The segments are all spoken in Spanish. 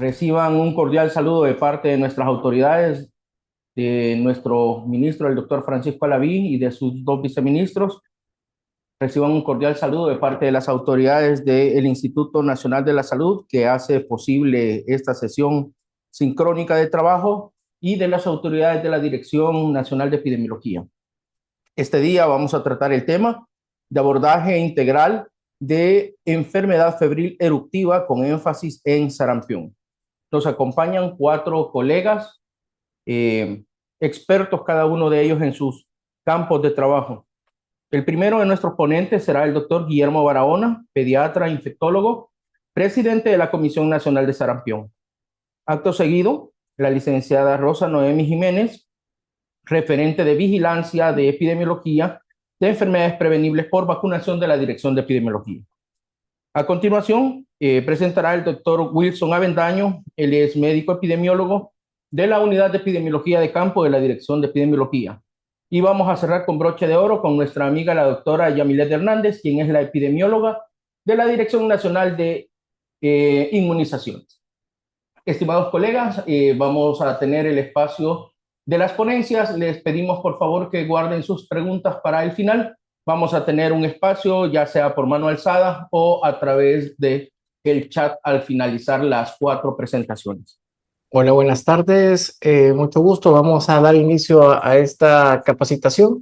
Reciban un cordial saludo de parte de nuestras autoridades, de nuestro ministro, el doctor Francisco Alaví, y de sus dos viceministros. Reciban un cordial saludo de parte de las autoridades del Instituto Nacional de la Salud, que hace posible esta sesión sincrónica de trabajo, y de las autoridades de la Dirección Nacional de Epidemiología. Este día vamos a tratar el tema de abordaje integral de enfermedad febril eruptiva con énfasis en sarampión. Nos acompañan 4 colegas, expertos cada uno de ellos en sus campos de trabajo. El primero de nuestros ponentes será el doctor Guillermo Barahona, pediatra infectólogo, presidente de la Comisión Nacional de Sarampión. Acto seguido, la licenciada Rosa Noemi Jiménez, referente de vigilancia de epidemiología de enfermedades prevenibles por vacunación de la Dirección de Epidemiología. A continuación, presentará el doctor Wilson Avendaño. Él es médico epidemiólogo de la Unidad de Epidemiología de Campo de la Dirección de Epidemiología. Y vamos a cerrar con broche de oro con nuestra amiga la doctora Yamilet Hernández, quien es la epidemióloga de la Dirección Nacional de Inmunizaciones. Estimados colegas, vamos a tener el espacio de las ponencias. Les pedimos por favor que guarden sus preguntas para el final. Vamos a tener un espacio, ya sea por mano alzada o a través del chat al finalizar las 4 presentaciones. Hola, buenas tardes. Mucho gusto. Vamos a dar inicio a esta capacitación.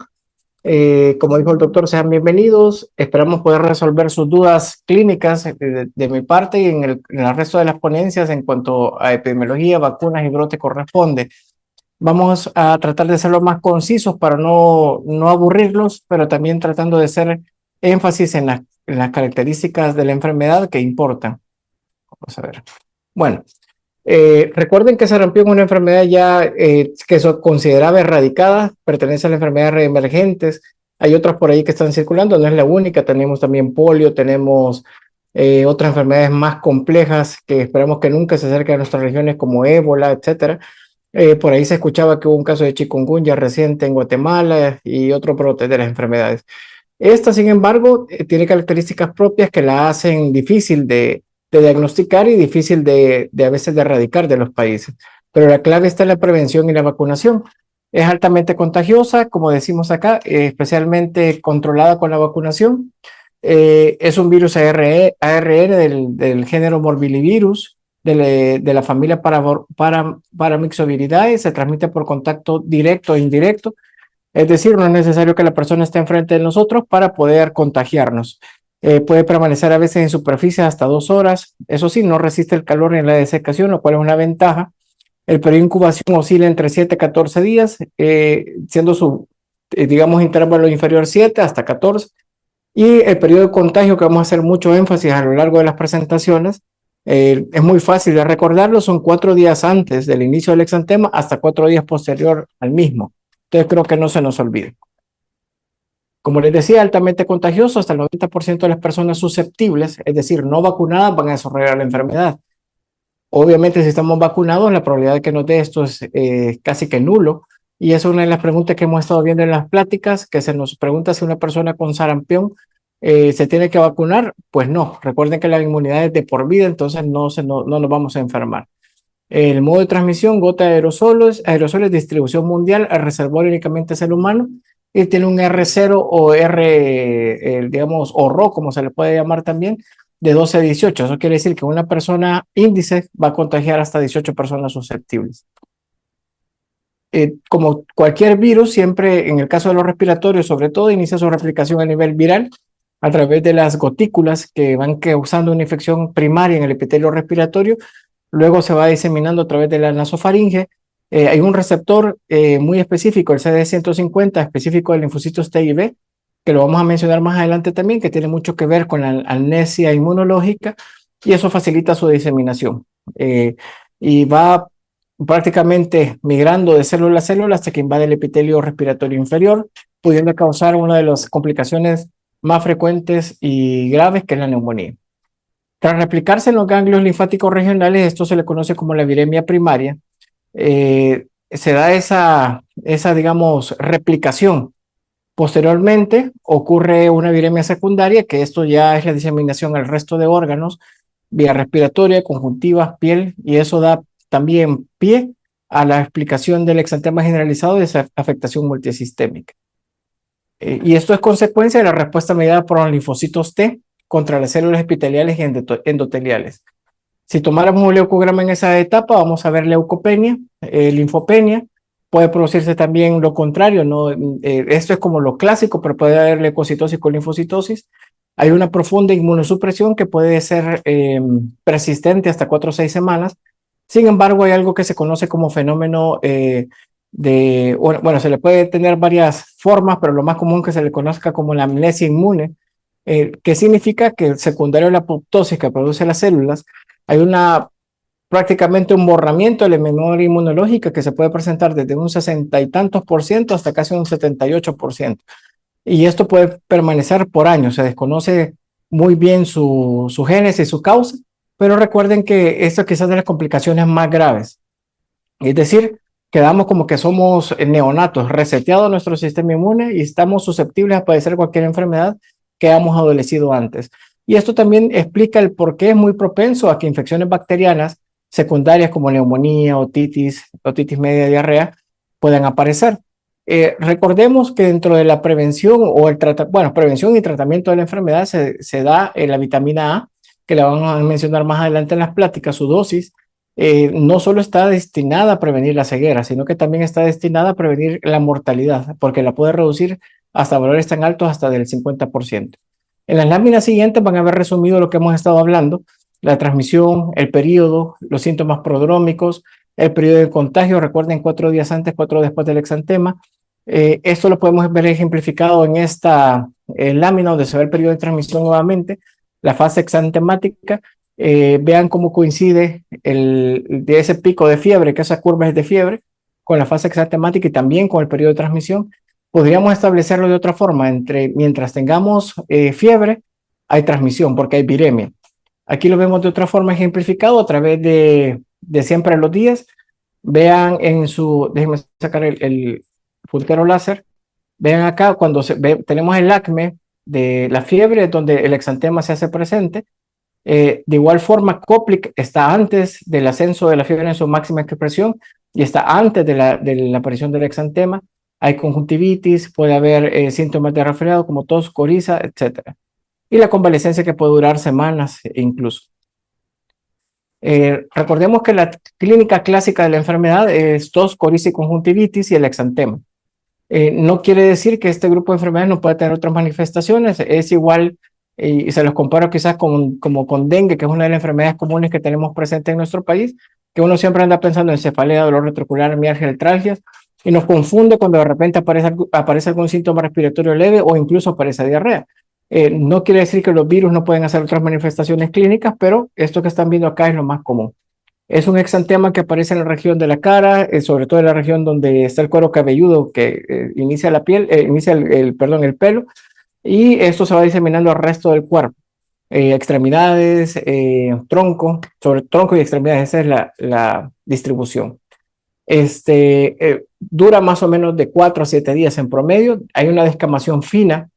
Como dijo el doctor, sean bienvenidos. Esperamos poder resolver sus dudas clínicas de mi parte y en el resto de las ponencias en cuanto a epidemiología, vacunas y brote corresponde. Vamos a tratar de ser lo más concisos para no aburrirlos, pero también tratando de hacer énfasis en las características de la enfermedad que importan. Vamos a ver. Bueno, recuerden que sarampión es una enfermedad ya que es considerada erradicada, pertenece a las enfermedades reemergentes. Hay otras por ahí que están circulando, no es la única. Tenemos también polio, tenemos otras enfermedades más complejas que esperamos que nunca se acerquen a nuestras regiones como ébola, etcétera. Por ahí se escuchaba que hubo un caso de chikungunya reciente en Guatemala y otro brote de las enfermedades. Esta, sin embargo, tiene características propias que la hacen difícil de diagnosticar y difícil de a veces de erradicar de los países. Pero la clave está en la prevención y la vacunación. Es altamente contagiosa, como decimos acá, especialmente controlada con la vacunación. Es un virus ARN del género Morbillivirus, de la familia Paramyxoviridae. Se transmite por contacto directo e indirecto. Es decir, no es necesario que la persona esté enfrente de nosotros para poder contagiarnos. Puede permanecer a veces en superficie hasta 2 horas. Eso sí, no resiste el calor ni la desecación, lo cual es una ventaja. El periodo de incubación oscila entre 7 y 14 días, siendo su, digamos, intervalo inferior 7 hasta 14. Y el periodo de contagio, que vamos a hacer mucho énfasis a lo largo de las presentaciones, es muy fácil de recordarlo, son 4 días antes del inicio del exantema hasta 4 días posterior al mismo. Entonces creo que no se nos olvide. Como les decía, altamente contagioso, hasta el 90% de las personas susceptibles, es decir, no vacunadas, van a desarrollar la enfermedad. Obviamente, si estamos vacunados, la probabilidad de que nos dé esto es casi que nulo. Y es una de las preguntas que hemos estado viendo en las pláticas, que se nos pregunta si una persona con sarampión se tiene que vacunar. Pues no, recuerden que la inmunidad es de por vida, entonces no nos vamos a enfermar. El modo de transmisión, gota de aerosoles, distribución mundial, el reservorio únicamente es el humano, y tiene un R0 o digamos, o RO, como se le puede llamar también, de 12 a 18. Eso quiere decir que una persona índice va a contagiar hasta 18 personas susceptibles. Como cualquier virus, siempre en el caso de los respiratorios, sobre todo, inicia su replicación a nivel viral a través de las gotículas que van causando una infección primaria en el epitelio respiratorio. Luego se va diseminando a través de la nasofaringe. Hay un receptor muy específico, el CD150, específico del linfocitos T y B, que lo vamos a mencionar más adelante también, que tiene mucho que ver con la amnesia inmunológica, y eso facilita su diseminación. Y va prácticamente migrando de célula a célula hasta que invade el epitelio respiratorio inferior, pudiendo causar una de las complicaciones más frecuentes y graves, que es la neumonía. Tras replicarse en los ganglios linfáticos regionales, esto se le conoce como la viremia primaria. Se da esa, digamos, replicación. Posteriormente ocurre una viremia secundaria, que esto ya es la diseminación al resto de órganos, vía respiratoria, conjuntivas, piel, y eso da también pie a la explicación del exantema generalizado de esa afectación multisistémica. Y esto es consecuencia de la respuesta mediada por los linfocitos T contra las células epiteliales y endoteliales. Si tomáramos un leucograma en esa etapa, vamos a ver leucopenia, linfopenia. Puede producirse también lo contrario, ¿no? Esto es como lo clásico, pero puede haber leucocitosis con linfocitosis. Hay una profunda inmunosupresión que puede ser persistente hasta 4 o 6 semanas. Sin embargo, hay algo que se conoce como fenómeno bueno, se le puede tener varias formas, pero lo más común que se le conozca como la amnesia inmune, que significa que secundario a la apoptosis que produce las células, hay prácticamente un borramiento de la memoria inmunológica que se puede presentar desde un 60 y tantos por ciento hasta casi un 78%. Y esto puede permanecer por años. Se desconoce muy bien su génesis y su causa, pero recuerden que esto quizás de las complicaciones más graves. Es decir, quedamos como que somos neonatos, reseteado nuestro sistema inmune y estamos susceptibles a padecer cualquier enfermedad que hayamos adolecido antes. Y esto también explica el por qué es muy propenso a que infecciones bacterianas secundarias como neumonía, otitis media, diarrea, puedan aparecer. Recordemos que dentro de la prevención o prevención y tratamiento de la enfermedad se da la vitamina A, que la vamos a mencionar más adelante en las pláticas, su dosis. No solo está destinada a prevenir la ceguera, sino que también está destinada a prevenir la mortalidad, porque la puede reducir hasta valores tan altos hasta del 50%. En las láminas siguientes van a haber resumido lo que hemos estado hablando, la transmisión, el periodo, los síntomas prodrómicos, el periodo de contagio, recuerden 4 días antes, 4 después del exantema. Esto lo podemos ver ejemplificado en esta lámina donde se ve el periodo de transmisión nuevamente, la fase exantemática. Vean cómo coincide de ese pico de fiebre, que esa curva es de fiebre, con la fase exantemática y también con el periodo de transmisión. Podríamos establecerlo de otra forma, mientras tengamos fiebre, hay transmisión porque hay viremia. Aquí lo vemos de otra forma ejemplificado a través de siempre los días. Vean déjenme sacar el puntero láser. Vean acá cuando tenemos el acme de la fiebre, donde el exantema se hace presente. De igual forma, Koplik está antes del ascenso de la fiebre en su máxima expresión y está antes de la aparición del exantema. Hay conjuntivitis, puede haber síntomas de resfriado como tos, coriza, etc. Y la convalecencia que puede durar semanas incluso. Recordemos que la clínica clásica de la enfermedad es tos, coriza y conjuntivitis y el exantema. No quiere decir que este grupo de enfermedades no pueda tener otras manifestaciones, es igual, y se los comparo quizás como con dengue, que es una de las enfermedades comunes que tenemos presente en nuestro país, que uno siempre anda pensando en cefalea, dolor retrocular, mialgia, artralgias, y nos confunde cuando de repente aparece algún síntoma respiratorio leve o incluso aparece diarrea. No quiere decir que los virus no pueden hacer otras manifestaciones clínicas, pero esto que están viendo acá es lo más común. Es un exantema que aparece en la región de la cara, sobre todo en la región donde está el cuero cabelludo que inicia la piel, inicia el pelo, y esto se va diseminando al resto del cuerpo. Extremidades, sobre tronco y extremidades, esa es la distribución. Dura más o menos de 4 a 7 días en promedio. Hay una descamación fina,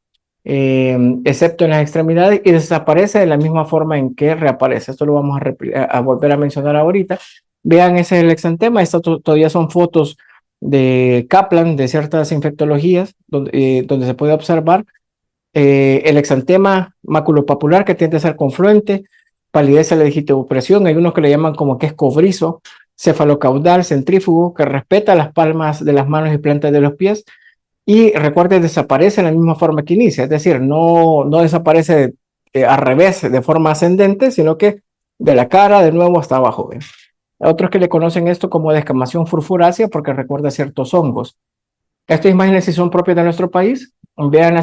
excepto en las extremidades, y desaparece de la misma forma en que reaparece. Esto lo vamos a volver a mencionar ahorita. Vean, ese es el exantema. Estas todavía son fotos de Kaplan, de ciertas infectologías, donde se puede observar el exantema maculopapular, que tiende a ser confluente, palidez a la digitopresión. Hay unos que le llaman como que es cobrizo, cefalocaudal, centrífugo, que respeta las palmas de las manos y plantas de los pies. Y recuerden, desaparece en la misma forma que inicia, es decir, no desaparece al revés, de forma ascendente, sino que de la cara de nuevo hasta abajo. ¿Ven? Otros que le conocen esto como descamación furfurácea porque recuerda ciertos hongos. Estas imágenes sí son propias de nuestro país. Vean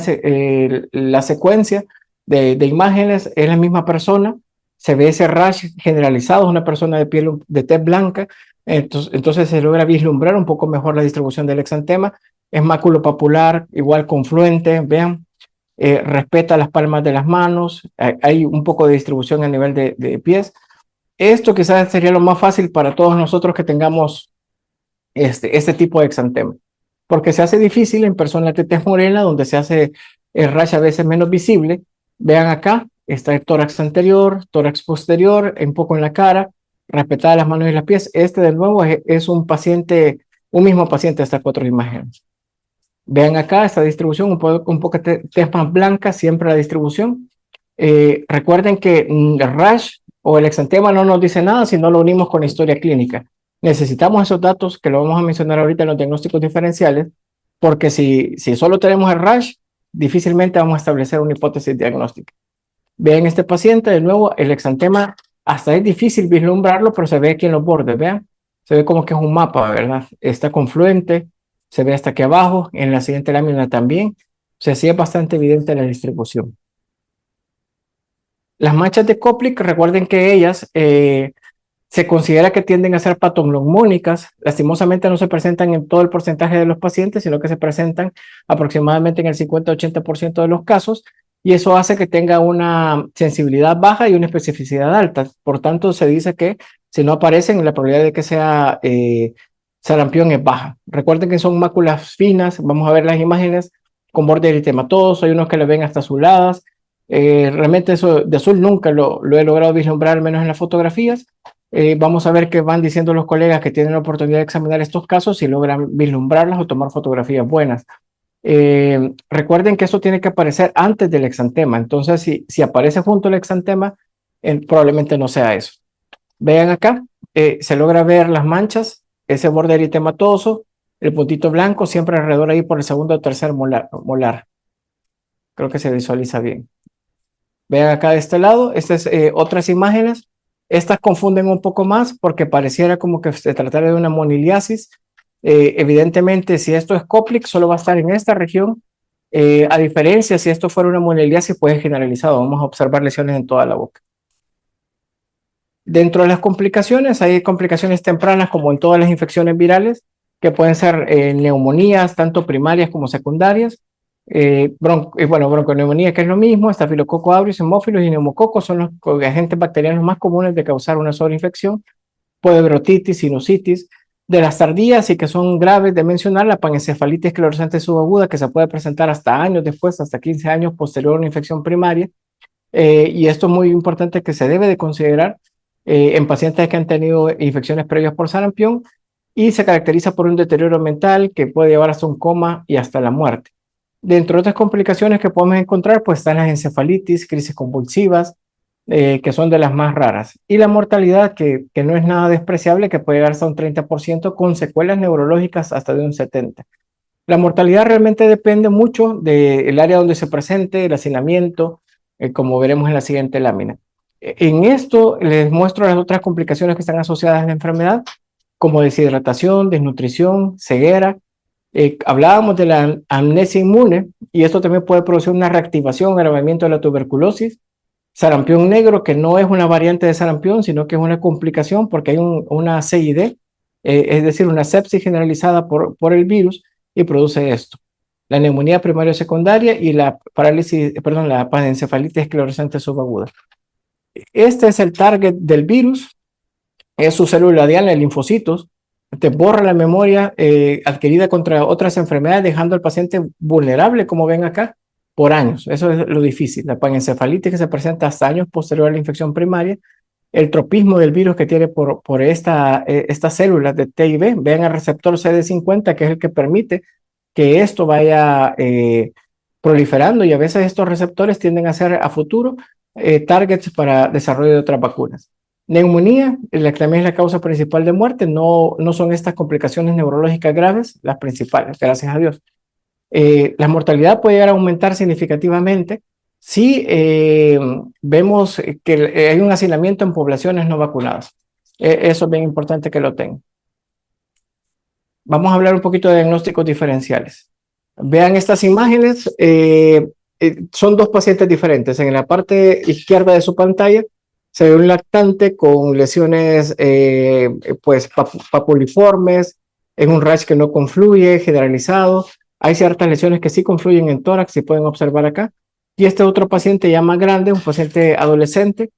la secuencia de imágenes, es la misma persona, se ve ese rash generalizado, es una persona de piel de tez blanca, entonces se logra vislumbrar un poco mejor la distribución del exantema. Es maculopapular, igual confluente, vean, respeta las palmas de las manos, hay un poco de distribución a nivel de pies. Esto quizás sería lo más fácil para todos nosotros que tengamos este tipo de exantema, porque se hace difícil en personas de tez morena, donde se hace el rash a veces menos visible. Vean acá, está el tórax anterior, tórax posterior, un poco en la cara, respetadas las manos y las pies. Este de nuevo es un paciente, un mismo paciente, hasta 4 imágenes. Vean acá esta distribución, un poco tez más blanca, siempre la distribución. Recuerden que el rash o el exantema no nos dice nada si no lo unimos con la historia clínica. Necesitamos esos datos que lo vamos a mencionar ahorita en los diagnósticos diferenciales, porque si solo tenemos el rash, difícilmente vamos a establecer una hipótesis diagnóstica. Vean este paciente, de nuevo, el exantema hasta es difícil vislumbrarlo, pero se ve aquí en los bordes, vean. Se ve como que es un mapa, ¿verdad? Está confluente, se ve hasta aquí abajo, en la siguiente lámina también. O sea, sí es bastante evidente la distribución. Las manchas de Koplik, recuerden que ellas se considera que tienden a ser patognomónicas. Lastimosamente no se presentan en todo el porcentaje de los pacientes, sino que se presentan aproximadamente en el 50-80% de los casos, y eso hace que tenga una sensibilidad baja y una especificidad alta. Por tanto, se dice que si no aparecen, la probabilidad de que sea sarampión es baja. Recuerden que son máculas finas, vamos a ver las imágenes con borde eritematoso, hay unos que le ven hasta azuladas. Realmente eso de azul nunca lo he logrado vislumbrar, al menos en las fotografías. Vamos a ver qué van diciendo los colegas que tienen la oportunidad de examinar estos casos si logran vislumbrarlas o tomar fotografías buenas. Recuerden que eso tiene que aparecer antes del exantema, entonces si aparece junto al exantema, probablemente no sea eso. Vean acá, se logra ver las manchas, ese borde eritematoso, el puntito blanco siempre alrededor ahí por el segundo o tercer molar. Creo que se visualiza bien. Vean acá de este lado, estas otras imágenes. Estas confunden un poco más porque pareciera como que se tratara de una moniliasis. Evidentemente, si esto es Koplik, solo va a estar en esta región. A diferencia, si esto fuera una moniliasis, pues es generalizado. Vamos a observar lesiones en toda la boca. Dentro de las complicaciones, hay complicaciones tempranas como en todas las infecciones virales, que pueden ser neumonías, tanto primarias como secundarias. Bronconeumonía, que es lo mismo, estafilococo aureus, hemófilos y neumococos son los agentes bacterianos más comunes de causar una sobreinfección. Puede sinusitis. De las tardías y que son graves de mencionar, la panencefalitis esclerosante subaguda, que se puede presentar hasta años después, hasta 15 años posterior a una infección primaria. Y esto es muy importante que se debe de considerar en pacientes que han tenido infecciones previas por sarampión y se caracteriza por un deterioro mental que puede llevar hasta un coma y hasta la muerte. Dentro de otras complicaciones que podemos encontrar, pues están las encefalitis, crisis convulsivas, que son de las más raras. Y la mortalidad, que no es nada despreciable, que puede llegar hasta un 30%, con secuelas neurológicas hasta de un 70%. La mortalidad realmente depende mucho del área donde se presente, el hacinamiento, como veremos en la siguiente lámina. En esto les muestro las otras complicaciones que están asociadas a la enfermedad, como deshidratación, desnutrición, ceguera. Hablábamos de la amnesia inmune y esto también puede producir una reactivación, agravamiento de la tuberculosis. Sarampión negro, que no es una variante de sarampión, sino que es una complicación porque hay una CID, es decir, una sepsis generalizada por el virus y produce esto. La neumonía primaria o secundaria y la la panencefalitis esclerosante subaguda. Este es el target del virus, es su célula diana, el linfocitos. Te borra la memoria adquirida contra otras enfermedades, dejando al paciente vulnerable, como ven acá, por años. Eso es lo difícil. La panencefalitis que se presenta hasta años posterior a la infección primaria, el tropismo del virus que tiene por estas células de T y B. Vean el receptor CD50, que es el que permite que esto vaya proliferando, y a veces estos receptores tienden a ser a futuro targets para desarrollo de otras vacunas. Neumonía, la que también es la causa principal de muerte, no son estas complicaciones neurológicas graves las principales, gracias a Dios. La mortalidad puede llegar a aumentar significativamente si vemos que hay un hacinamiento en poblaciones no vacunadas. Eso es bien importante que lo tengan. Vamos a hablar un poquito de diagnósticos diferenciales. Vean estas imágenes, son dos pacientes diferentes. En la parte izquierda de su pantalla se ve un lactante con lesiones papuliformes, en un rash que no confluye, generalizado. Hay ciertas lesiones que sí confluyen en tórax, si pueden observar acá. Y este otro paciente ya más grande, un paciente adolescente,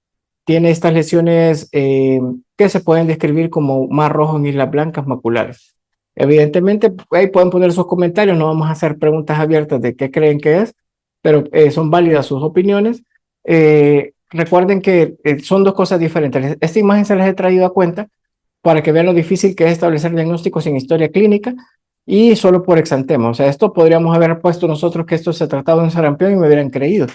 tiene estas lesiones que se pueden describir como mar rojo en islas blancas maculares. Evidentemente, ahí pueden poner sus comentarios, no vamos a hacer preguntas abiertas de qué creen que es, pero son válidas sus opiniones. recuerden que son dos cosas diferentes. Esta imagen se les he traído a cuenta para que vean lo difícil que es establecer diagnósticos sin historia clínica y solo por exantema. O sea, esto podríamos haber puesto nosotros que esto se trataba de un sarampión y me hubieran creído,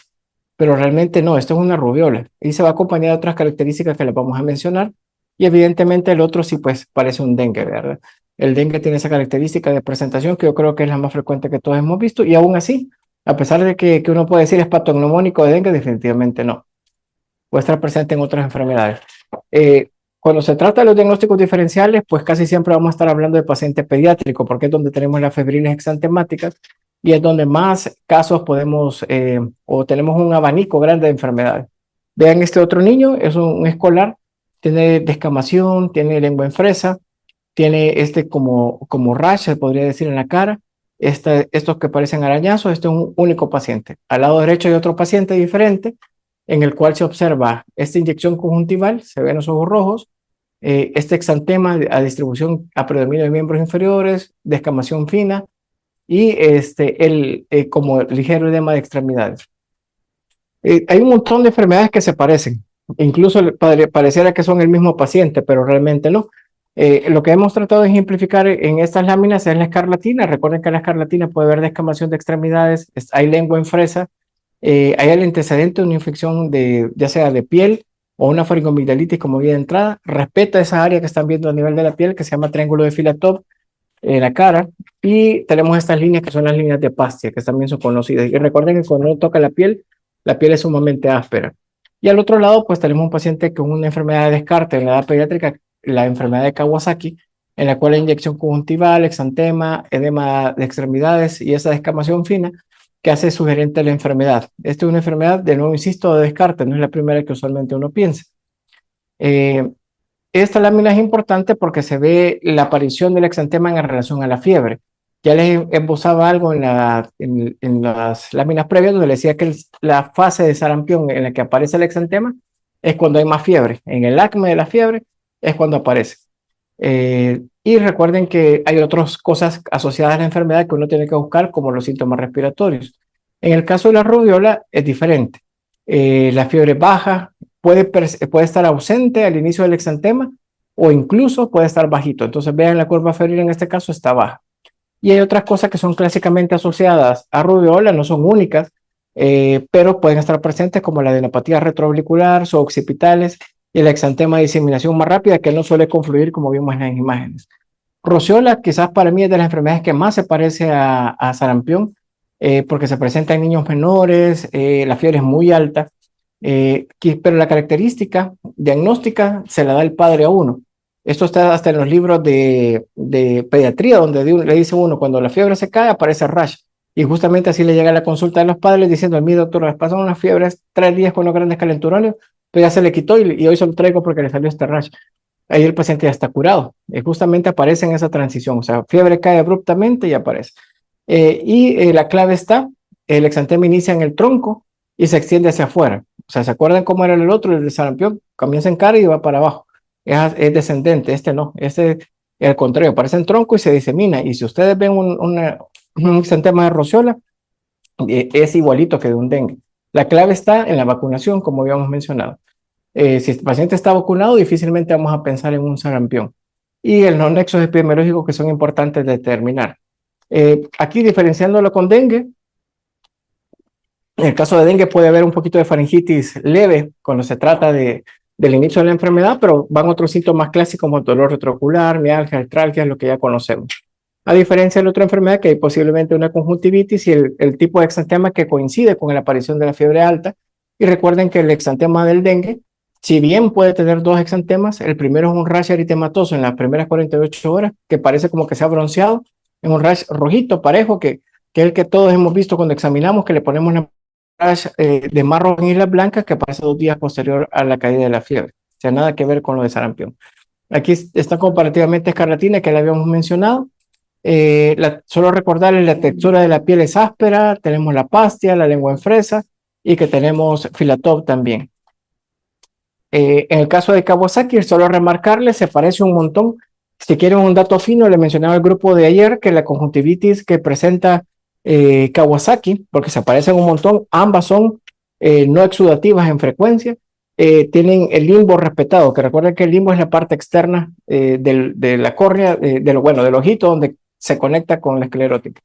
pero realmente no, esto es una rubiola y se va acompañado de otras características que les vamos a mencionar y evidentemente el otro sí pues parece un dengue, ¿verdad? El dengue tiene esa característica de presentación que yo creo que es la más frecuente que todos hemos visto y aún así, a pesar de que uno puede decir es patognomónico de dengue, definitivamente no. Puede estar presente en otras enfermedades. Cuando se trata de los diagnósticos diferenciales, pues casi siempre vamos a estar hablando de paciente pediátrico, porque es donde tenemos las febriles exantemáticas y es donde más casos podemos o tenemos un abanico grande de enfermedades. Vean este otro niño, es un escolar, tiene descamación, tiene lengua en fresa, tiene como rash, se podría decir en la cara, estos que parecen arañazos, este es un único paciente. Al lado derecho hay otro paciente diferente, en el cual se observa esta inyección conjuntival, se ven los ojos rojos, este exantema a distribución a predominio de miembros inferiores, descamación fina y como ligero edema de extremidades. Hay un montón de enfermedades que se parecen, incluso pareciera que son el mismo paciente, pero realmente no. Lo que hemos tratado de ejemplificar en estas láminas es la escarlatina. Recuerden que en la escarlatina puede haber descamación de extremidades, hay lengua en fresa, hay el antecedente de una infección ya sea de piel o una faringomigdalitis como vía de entrada. Respeta esa área que están viendo a nivel de la piel que se llama triángulo de Filatov en la cara. Y tenemos estas líneas que son las líneas de Pastia, que también son conocidas. Y recuerden que cuando uno toca la piel es sumamente áspera. Y al otro lado, pues tenemos un paciente con una enfermedad de Descartes en la edad pediátrica, la enfermedad de Kawasaki, en la cual hay inyección conjuntival, exantema, edema de extremidades y esa descamación fina que hace sugerente a la enfermedad. Esta es una enfermedad, de nuevo insisto, de Descartes, no es la primera que usualmente uno piensa. Esta lámina es importante porque se ve la aparición del exantema en relación a la fiebre. Ya les esbozaba algo en las láminas previas donde les decía que la fase de sarampión en la que aparece el exantema es cuando hay más fiebre. En el acme de la fiebre es cuando aparece. Y recuerden que hay otras cosas asociadas a la enfermedad que uno tiene que buscar, como los síntomas respiratorios. En el caso de la rubiola es diferente. La fiebre baja puede estar ausente al inicio del exantema o incluso puede estar bajito. Entonces vean la curva febril en este caso está baja. Y hay otras cosas que son clásicamente asociadas a rubiola, no son únicas, pero pueden estar presentes como la adenopatía retroauricular, suboccipitales y el exantema de diseminación más rápida que no suele confluir como vimos en las imágenes. Rociola quizás para mí es de las enfermedades que más se parece a sarampión porque se presenta en niños menores, la fiebre es muy alta, pero la característica diagnóstica se la da el padre a uno. Esto está hasta en los libros de pediatría, donde le dice uno, cuando la fiebre se cae, aparece rash. Y justamente así le llega la consulta de los padres diciendo, a mí doctor, les pasaron unas fiebres 3 días con unos grandes calenturones, pero ya se le quitó y hoy se lo traigo porque le salió este rash. Ahí el paciente ya está curado. Justamente aparece en esa transición, o sea, fiebre cae abruptamente y aparece. La clave está, el exantema inicia en el tronco y se extiende hacia afuera. O sea, ¿se acuerdan cómo era el otro, el de sarampión? Comienza en cara y va para abajo. Es descendente, este no, este es al contrario, aparece en tronco y se disemina. Y si ustedes ven un exantema de rociola, es igualito que de un dengue. La clave está en la vacunación, como habíamos mencionado. Si el paciente está vacunado, difícilmente vamos a pensar en un sarampión. Y los nexos epidemiológicos que son importantes de determinar. Aquí diferenciándolo con dengue, en el caso de dengue puede haber un poquito de faringitis leve cuando se trata del inicio de la enfermedad, pero van otros síntomas clásicos como dolor retroocular, mialgia, artralgia, lo que ya conocemos. A diferencia de la otra enfermedad, que hay posiblemente una conjuntivitis y el tipo de exantema que coincide con la aparición de la fiebre alta. Y recuerden que el exantema del dengue, si bien puede tener dos exantemas, el primero es un rash eritematoso en las primeras 48 horas, que parece como que se ha bronceado, en un rash rojito, parejo, que es el que todos hemos visto cuando examinamos, que le ponemos una rash de marrón en islas blancas que aparece 2 días posterior a la caída de la fiebre. O sea, nada que ver con lo de sarampión. Aquí está comparativamente escarlatina, que la habíamos mencionado. Solo recordarles la textura de la piel es áspera, tenemos la pastia, la lengua en fresa y que tenemos Filatov también. En el caso de Kawasaki, solo remarcarles, se parece un montón. Si quieren un dato fino, le mencionaba al grupo de ayer que la conjuntivitis que presenta Kawasaki, porque se parecen un montón, ambas son no exudativas en frecuencia, tienen el limbo respetado, que recuerden que el limbo es la parte externa de la córnea, del ojito donde se conecta con la esclerótica.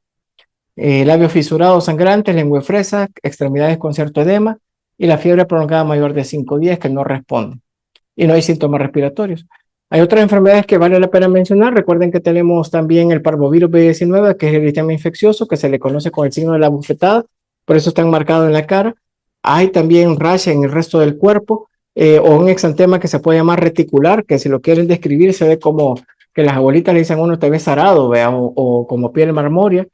Labio fisurado sangrante, lengua de fresa, extremidades con cierto edema y la fiebre prolongada mayor de 5 días que no responde. Y no hay síntomas respiratorios. Hay otras enfermedades que vale la pena mencionar. Recuerden que tenemos también el parvovirus B19, que es el eritema infeccioso, que se le conoce con el signo de la bufetada, por eso está enmarcado en la cara. Hay también rash en el resto del cuerpo, o un exantema que se puede llamar reticular, que si lo quieren describir se ve como que las abuelitas le dicen a uno te ves sarado, o como piel marmórea.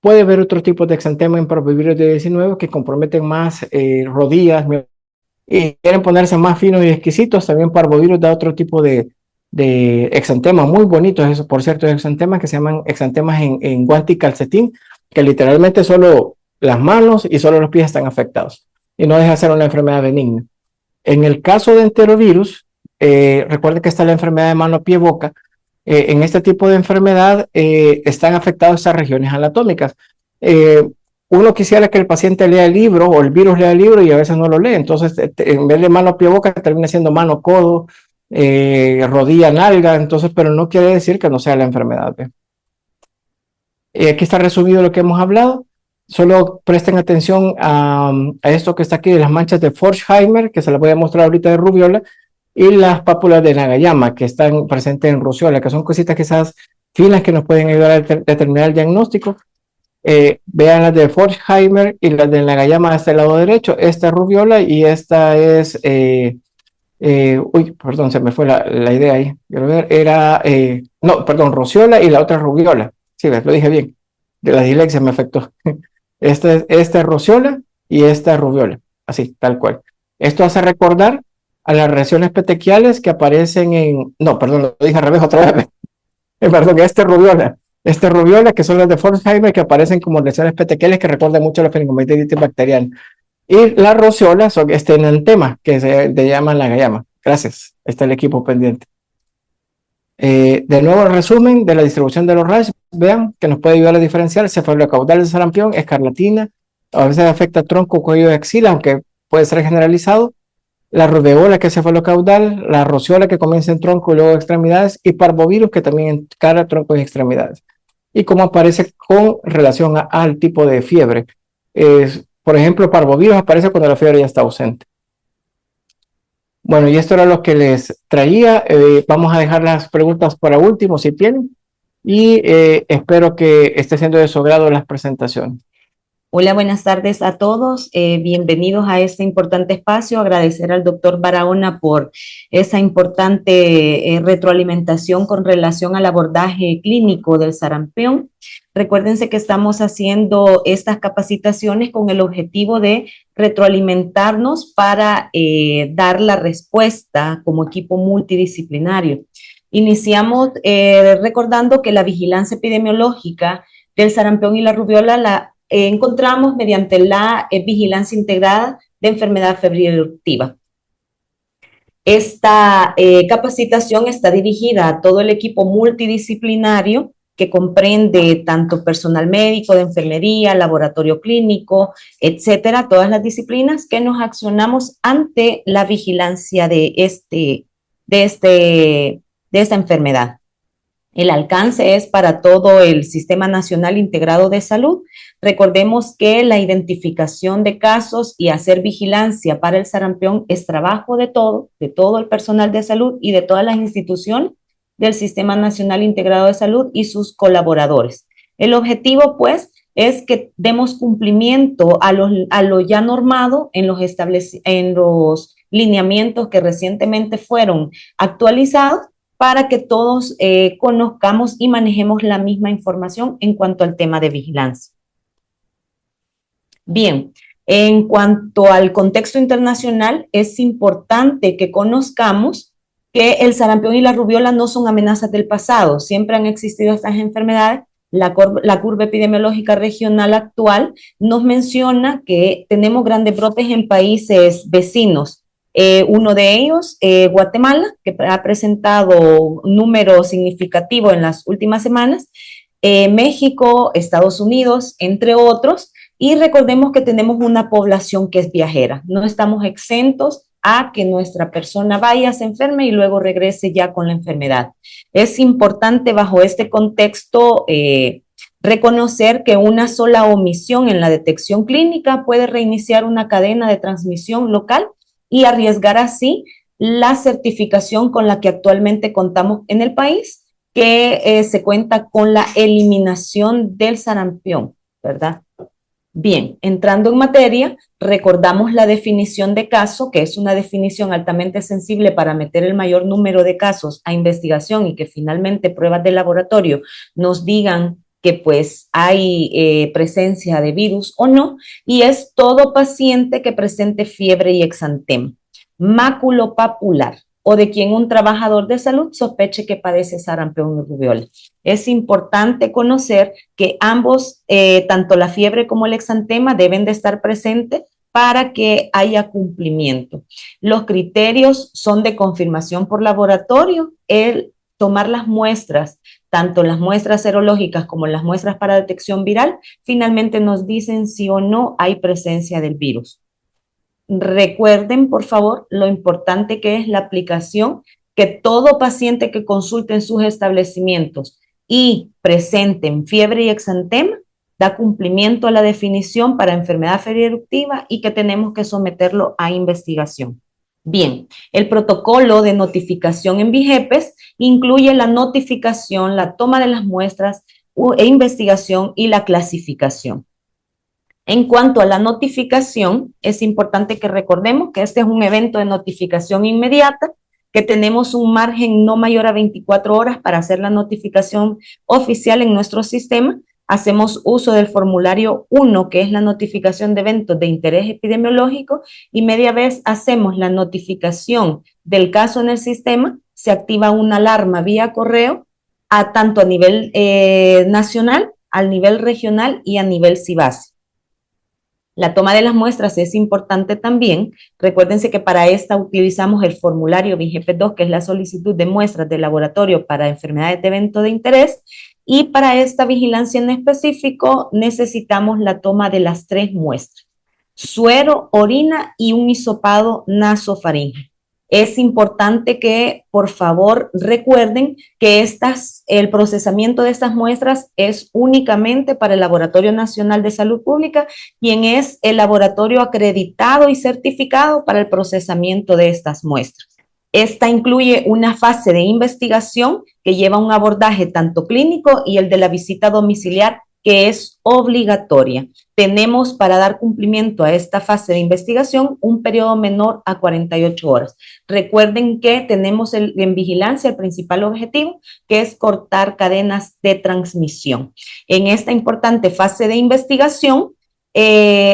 Puede haber otro tipo de exantema en parvovirus B19 que comprometen más rodillas, y quieren ponerse más finos y exquisitos. También parvovirus da otro tipo de exantemas muy bonitos, eso por cierto, exantemas que se llaman exantemas en guante y calcetín, que literalmente solo las manos y solo los pies están afectados y no deja de ser una enfermedad benigna. En el caso de enterovirus, recuerden que está la enfermedad de mano, pie, boca. En este tipo de enfermedad están afectadas estas regiones anatómicas. Uno quisiera que el paciente lea el libro o el virus lea el libro y a veces no lo lee. Entonces, en vez de mano, pie, boca, termina siendo mano, codo, rodilla, nalga. Entonces, pero no quiere decir que no sea la enfermedad. Aquí está resumido lo que hemos hablado. Solo presten atención a esto que está aquí de las manchas de Forchheimer, que se las voy a mostrar ahorita de rubiola, y las pápulas de Nagayama, que están presentes en ruciola, que son cositas quizás finas que nos pueden ayudar a determinar el diagnóstico. Vean las de Forchheimer y las de Nagayama hasta el lado derecho. Esta es rubiola y esta es... uy, perdón, se me fue la idea ahí. Quiero ver, era... no, perdón, rociola y la otra rubiola. Sí, lo dije bien. De la dislexia me afectó. Esta es rociola y esta es rubiola. Así, tal cual. Esto hace recordar a las lesiones petequiales que aparecen en... No, perdón, lo dije al revés otra vez. Perdón, este rubiola, que son las de Forchheimer, que aparecen como lesiones petequiales que recuerdan mucho a la fenogomelitis bacteriana. Y la rociola son enantema, que se llama la Nagayama. Gracias, está el equipo pendiente. De nuevo, el resumen de la distribución de los rash. Vean que nos puede ayudar a diferenciar el cefalocaudal de sarampión, escarlatina, a veces afecta tronco, cuello y axila, aunque puede ser generalizado. La rubeola, que es cefalocaudal, la rociola, que comienza en tronco y luego extremidades, y parvovirus, que también en cara, tronco y extremidades. Y cómo aparece con relación al tipo de fiebre. Por ejemplo, parvovirus aparece cuando la fiebre ya está ausente. Bueno, y esto era lo que les traía. Vamos a dejar las preguntas para último, si tienen. Y espero que esté siendo de su agrado las presentaciones. Hola, buenas tardes a todos. Bienvenidos a este importante espacio. Agradecer al doctor Barahona por esa importante retroalimentación con relación al abordaje clínico del sarampión. Recuérdense que estamos haciendo estas capacitaciones con el objetivo de retroalimentarnos para dar la respuesta como equipo multidisciplinario. Iniciamos recordando que la vigilancia epidemiológica del sarampión y la rubiola encontramos mediante la vigilancia integrada de enfermedad febril eruptiva. Esta capacitación está dirigida a todo el equipo multidisciplinario que comprende tanto personal médico, de enfermería, laboratorio clínico, etcétera, todas las disciplinas que nos accionamos ante la vigilancia de esta enfermedad. El alcance es para todo el Sistema Nacional Integrado de Salud. Recordemos que la identificación de casos y hacer vigilancia para el sarampión es trabajo de todo el personal de salud y de todas las instituciones del Sistema Nacional Integrado de Salud y sus colaboradores. El objetivo, pues, es que demos cumplimiento a lo ya normado en los lineamientos que recientemente fueron actualizados, para que todos conozcamos y manejemos la misma información en cuanto al tema de vigilancia. Bien, en cuanto al contexto internacional, es importante que conozcamos que el sarampión y la rubiola no son amenazas del pasado, siempre han existido estas enfermedades. La curva epidemiológica regional actual nos menciona que tenemos grandes brotes en países vecinos. Uno de ellos, Guatemala, que ha presentado números significativos en las últimas semanas, México, Estados Unidos, entre otros, Y recordemos que tenemos una población que es viajera, no estamos exentos a que nuestra persona vaya, se enferme y luego regrese ya con la enfermedad. Es importante bajo este contexto reconocer que una sola omisión en la detección clínica puede reiniciar una cadena de transmisión local y arriesgar así la certificación con la que actualmente contamos en el país, que se cuenta con la eliminación del sarampión, ¿verdad? Bien, entrando en materia, recordamos la definición de caso, que es una definición altamente sensible para meter el mayor número de casos a investigación y que finalmente pruebas de laboratorio nos digan que pues hay presencia de virus o no, y es todo paciente que presente fiebre y exantema, maculopapular o de quien un trabajador de salud sospeche que padece sarampión y rubiola. Es importante conocer que ambos, tanto la fiebre como el exantema, deben de estar presentes para que haya cumplimiento. Los criterios son de confirmación por laboratorio, el tomar las muestras, tanto las muestras serológicas como las muestras para detección viral, finalmente nos dicen si o no hay presencia del virus. Recuerden, por favor, lo importante que es la aplicación, que todo paciente que consulte en sus establecimientos y presenten fiebre y exantema, da cumplimiento a la definición para enfermedad febril-eruptiva y que tenemos que someterlo a investigación. Bien, el protocolo de notificación en VIGEPES incluye la notificación, la toma de las muestras e investigación y la clasificación. En cuanto a la notificación, es importante que recordemos que este es un evento de notificación inmediata, que tenemos un margen no mayor a 24 horas para hacer la notificación oficial en nuestro sistema. Hacemos uso del formulario 1, que es la notificación de eventos de interés epidemiológico, y media vez hacemos la notificación del caso en el sistema, se activa una alarma vía correo, tanto a nivel nacional, al nivel regional y a nivel CIBASE. La toma de las muestras es importante también. Recuérdense que para esta utilizamos el formulario VIGEPES-2, que es la solicitud de muestras de laboratorio para enfermedades de evento de interés. Y para esta vigilancia en específico necesitamos la toma de las 3 muestras: suero, orina y un hisopado nasofaríngeo. Es importante que, por favor, recuerden que el procesamiento de estas muestras es únicamente para el Laboratorio Nacional de Salud Pública, quien es el laboratorio acreditado y certificado para el procesamiento de estas muestras. Esta incluye una fase de investigación que lleva un abordaje tanto clínico y el de la visita domiciliar, que es obligatoria. Tenemos para dar cumplimiento a esta fase de investigación un periodo menor a 48 horas. Recuerden que tenemos en vigilancia el principal objetivo, que es cortar cadenas de transmisión. En esta importante fase de investigación,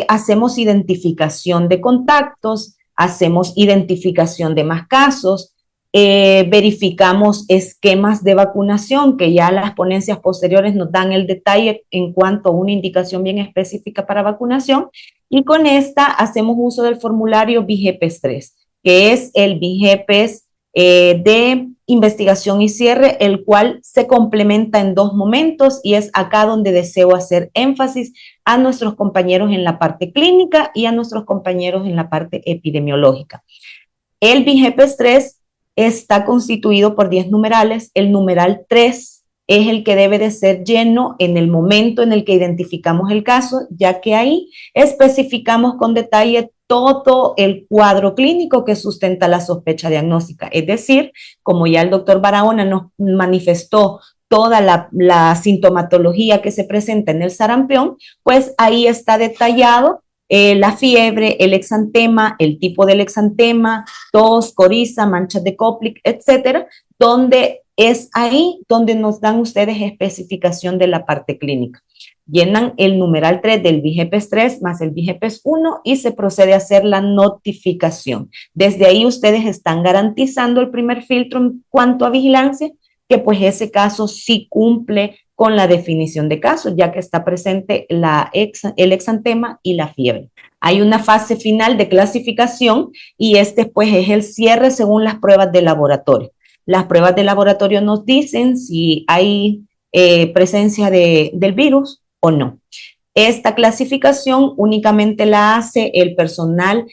hacemos identificación de contactos, hacemos identificación de más casos, verificamos esquemas de vacunación, que ya las ponencias posteriores nos dan el detalle en cuanto a una indicación bien específica para vacunación, y con esta hacemos uso del formulario VIGEPES-3, que es el VIGEPES de investigación y cierre, el cual se complementa en 2 momentos, y es acá donde deseo hacer énfasis a nuestros compañeros en la parte clínica y a nuestros compañeros en la parte epidemiológica. El VIGEPES-3 está constituido por 10 numerales. El numeral 3 es el que debe de ser lleno en el momento en el que identificamos el caso, ya que ahí especificamos con detalle todo el cuadro clínico que sustenta la sospecha diagnóstica. Es decir, como ya el doctor Barahona nos manifestó toda la sintomatología que se presenta en el sarampión, pues ahí está detallado la fiebre, el exantema, el tipo del exantema, tos, coriza, manchas de Koplik, etcétera, donde es ahí donde nos dan ustedes especificación de la parte clínica. Llenan el numeral 3 del VIGEPES-3 más el VIGEPES-1 y se procede a hacer la notificación. Desde ahí ustedes están garantizando el primer filtro en cuanto a vigilancia, que pues ese caso sí cumple con la definición de caso, ya que está presente el exantema y la fiebre. Hay una fase final de clasificación y este pues es el cierre según las pruebas de laboratorio. Las pruebas de laboratorio nos dicen si hay presencia del virus o no. Esta clasificación únicamente la hace el personal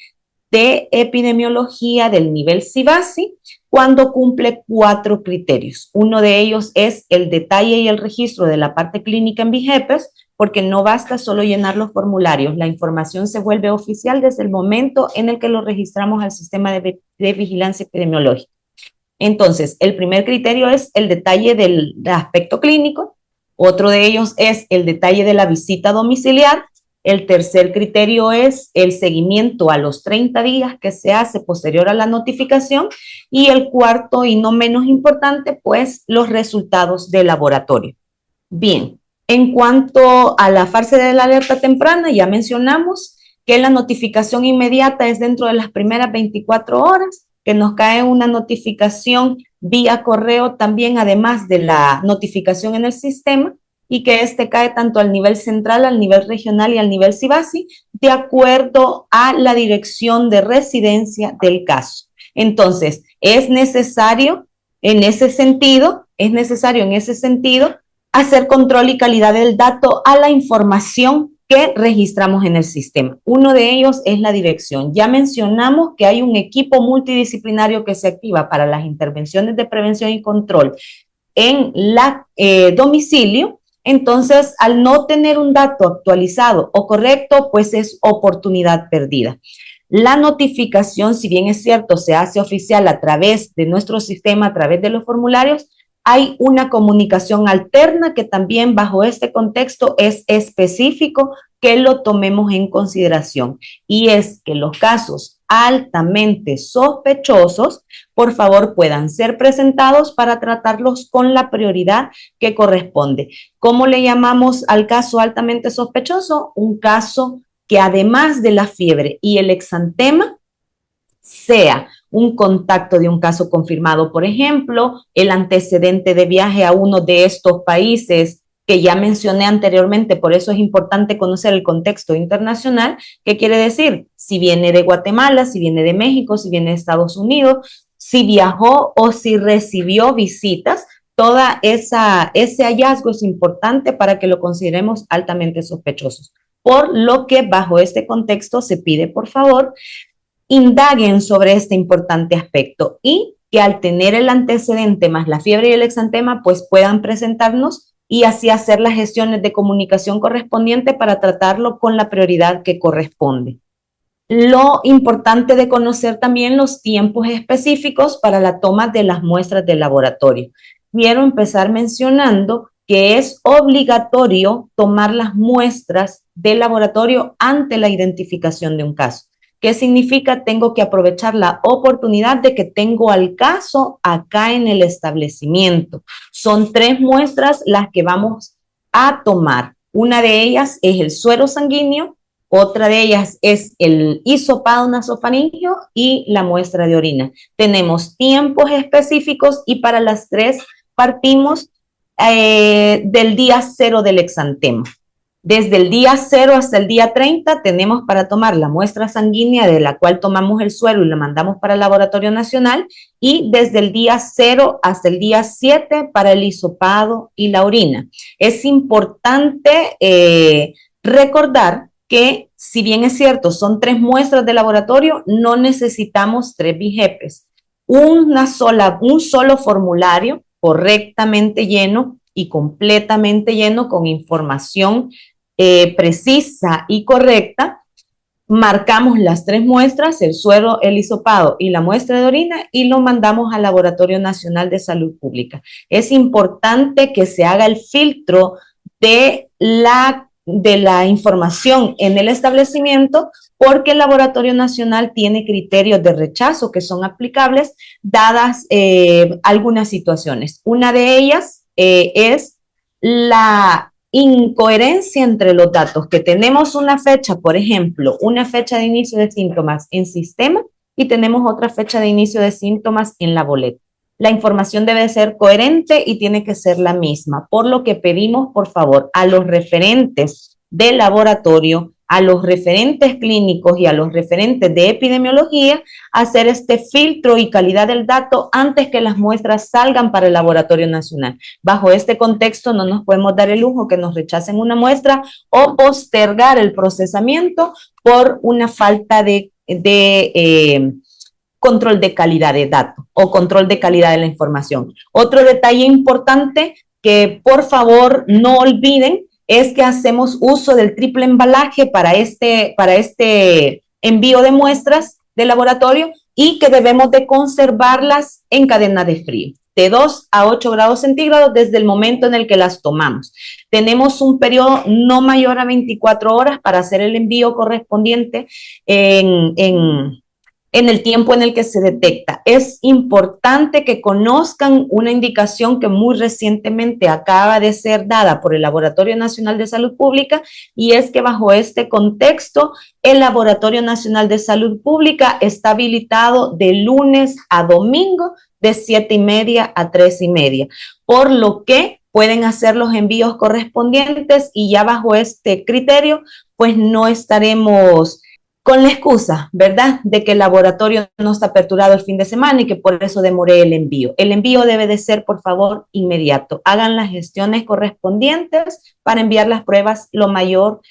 de epidemiología del nivel CIVASI cuando cumple 4 criterios. Uno de ellos es el detalle y el registro de la parte clínica en VIGEPES, porque no basta solo llenar los formularios, la información se vuelve oficial desde el momento en el que lo registramos al sistema de vigilancia epidemiológica. Entonces, el primer criterio es el detalle del aspecto clínico, otro de ellos es el detalle de la visita domiciliar, el tercer criterio es el seguimiento a los 30 días que se hace posterior a la notificación y el cuarto y no menos importante, pues los resultados del laboratorio. Bien, en cuanto a la fase de la alerta temprana, ya mencionamos que la notificación inmediata es dentro de las primeras 24 horas, que nos cae una notificación vía correo también, además de la notificación en el sistema, y que este cae tanto al nivel central, al nivel regional y al nivel CIVASI, de acuerdo a la dirección de residencia del caso. Entonces, es necesario en ese sentido hacer control y calidad del dato a la información que registramos en el sistema. Uno de ellos es la dirección. Ya mencionamos que hay un equipo multidisciplinario que se activa para las intervenciones de prevención y control en la domicilio. Entonces, al no tener un dato actualizado o correcto, pues es oportunidad perdida. La notificación, si bien es cierto, se hace oficial a través de nuestro sistema, a través de los formularios, hay una comunicación alterna que también bajo este contexto es específico que lo tomemos en consideración, y es que los casos altamente sospechosos, por favor, puedan ser presentados para tratarlos con la prioridad que corresponde. ¿Cómo le llamamos al caso altamente sospechoso? Un caso que además de la fiebre y el exantema, sea un contacto de un caso confirmado, por ejemplo, el antecedente de viaje a uno de estos países que ya mencioné anteriormente, por eso es importante conocer el contexto internacional. ¿Qué quiere decir? Si viene de Guatemala, si viene de México, si viene de Estados Unidos, si viajó o si recibió visitas, toda ese hallazgo es importante para que lo consideremos altamente sospechosos. Por lo que bajo este contexto se pide, por favor, indaguen sobre este importante aspecto y que al tener el antecedente más la fiebre y el exantema, pues puedan presentarnos y así hacer las gestiones de comunicación correspondiente para tratarlo con la prioridad que corresponde. Lo importante de conocer también los tiempos específicos para la toma de las muestras del laboratorio. Quiero empezar mencionando que es obligatorio tomar las muestras del laboratorio ante la identificación de un caso. ¿Qué significa? Tengo que aprovechar la oportunidad de que tengo al caso acá en el establecimiento. Son 3 muestras las que vamos a tomar. Una de ellas es el suero sanguíneo, otra de ellas es el hisopado nasofaringeo y la muestra de orina. Tenemos tiempos específicos y para las 3 partimos del día 0 del exantema. Desde el día 0 hasta el día 30 tenemos para tomar la muestra sanguínea de la cual tomamos el suero y la mandamos para el Laboratorio Nacional, y desde el día 0 hasta el día 7 para el hisopado y la orina. Es importante recordar que si bien es cierto, son 3 muestras de laboratorio, no necesitamos 3 VIGEPES. Un solo formulario correctamente lleno y completamente lleno con información precisa y correcta, marcamos las 3 muestras, el suero, el hisopado y la muestra de orina, y lo mandamos al Laboratorio Nacional de Salud Pública. Es importante que se haga el filtro de la información en el establecimiento, porque el Laboratorio Nacional tiene criterios de rechazo que son aplicables dadas algunas situaciones. Una de ellas es la incoherencia entre los datos, que tenemos una fecha, por ejemplo, una fecha de inicio de síntomas en sistema y tenemos otra fecha de inicio de síntomas en la boleta. La información debe ser coherente y tiene que ser la misma, por lo que pedimos, por favor, a los referentes del laboratorio a los referentes clínicos y a los referentes de epidemiología hacer este filtro y calidad del dato antes que las muestras salgan para el laboratorio nacional. Bajo este contexto no nos podemos dar el lujo que nos rechacen una muestra o postergar el procesamiento por una falta de control de calidad de datos o control de calidad de la información. Otro detalle importante que por favor no olviden es que hacemos uso del triple embalaje para este envío de muestras de laboratorio y que debemos de conservarlas en cadena de frío, de 2 a 8 grados centígrados desde el momento en el que las tomamos. Tenemos un periodo no mayor a 24 horas para hacer el envío correspondiente en el tiempo en el que se detecta. Es importante que conozcan una indicación que muy recientemente acaba de ser dada por el Laboratorio Nacional de Salud Pública, y es que bajo este contexto, el Laboratorio Nacional de Salud Pública está habilitado de lunes a domingo de 7:30 a 3:30, por lo que pueden hacer los envíos correspondientes y ya bajo este criterio, pues no estaremos con la excusa, ¿verdad?, de que el laboratorio no está aperturado el fin de semana y que por eso demoré el envío. El envío debe de ser, por favor, inmediato. Hagan las gestiones correspondientes para enviar las pruebas lo mayor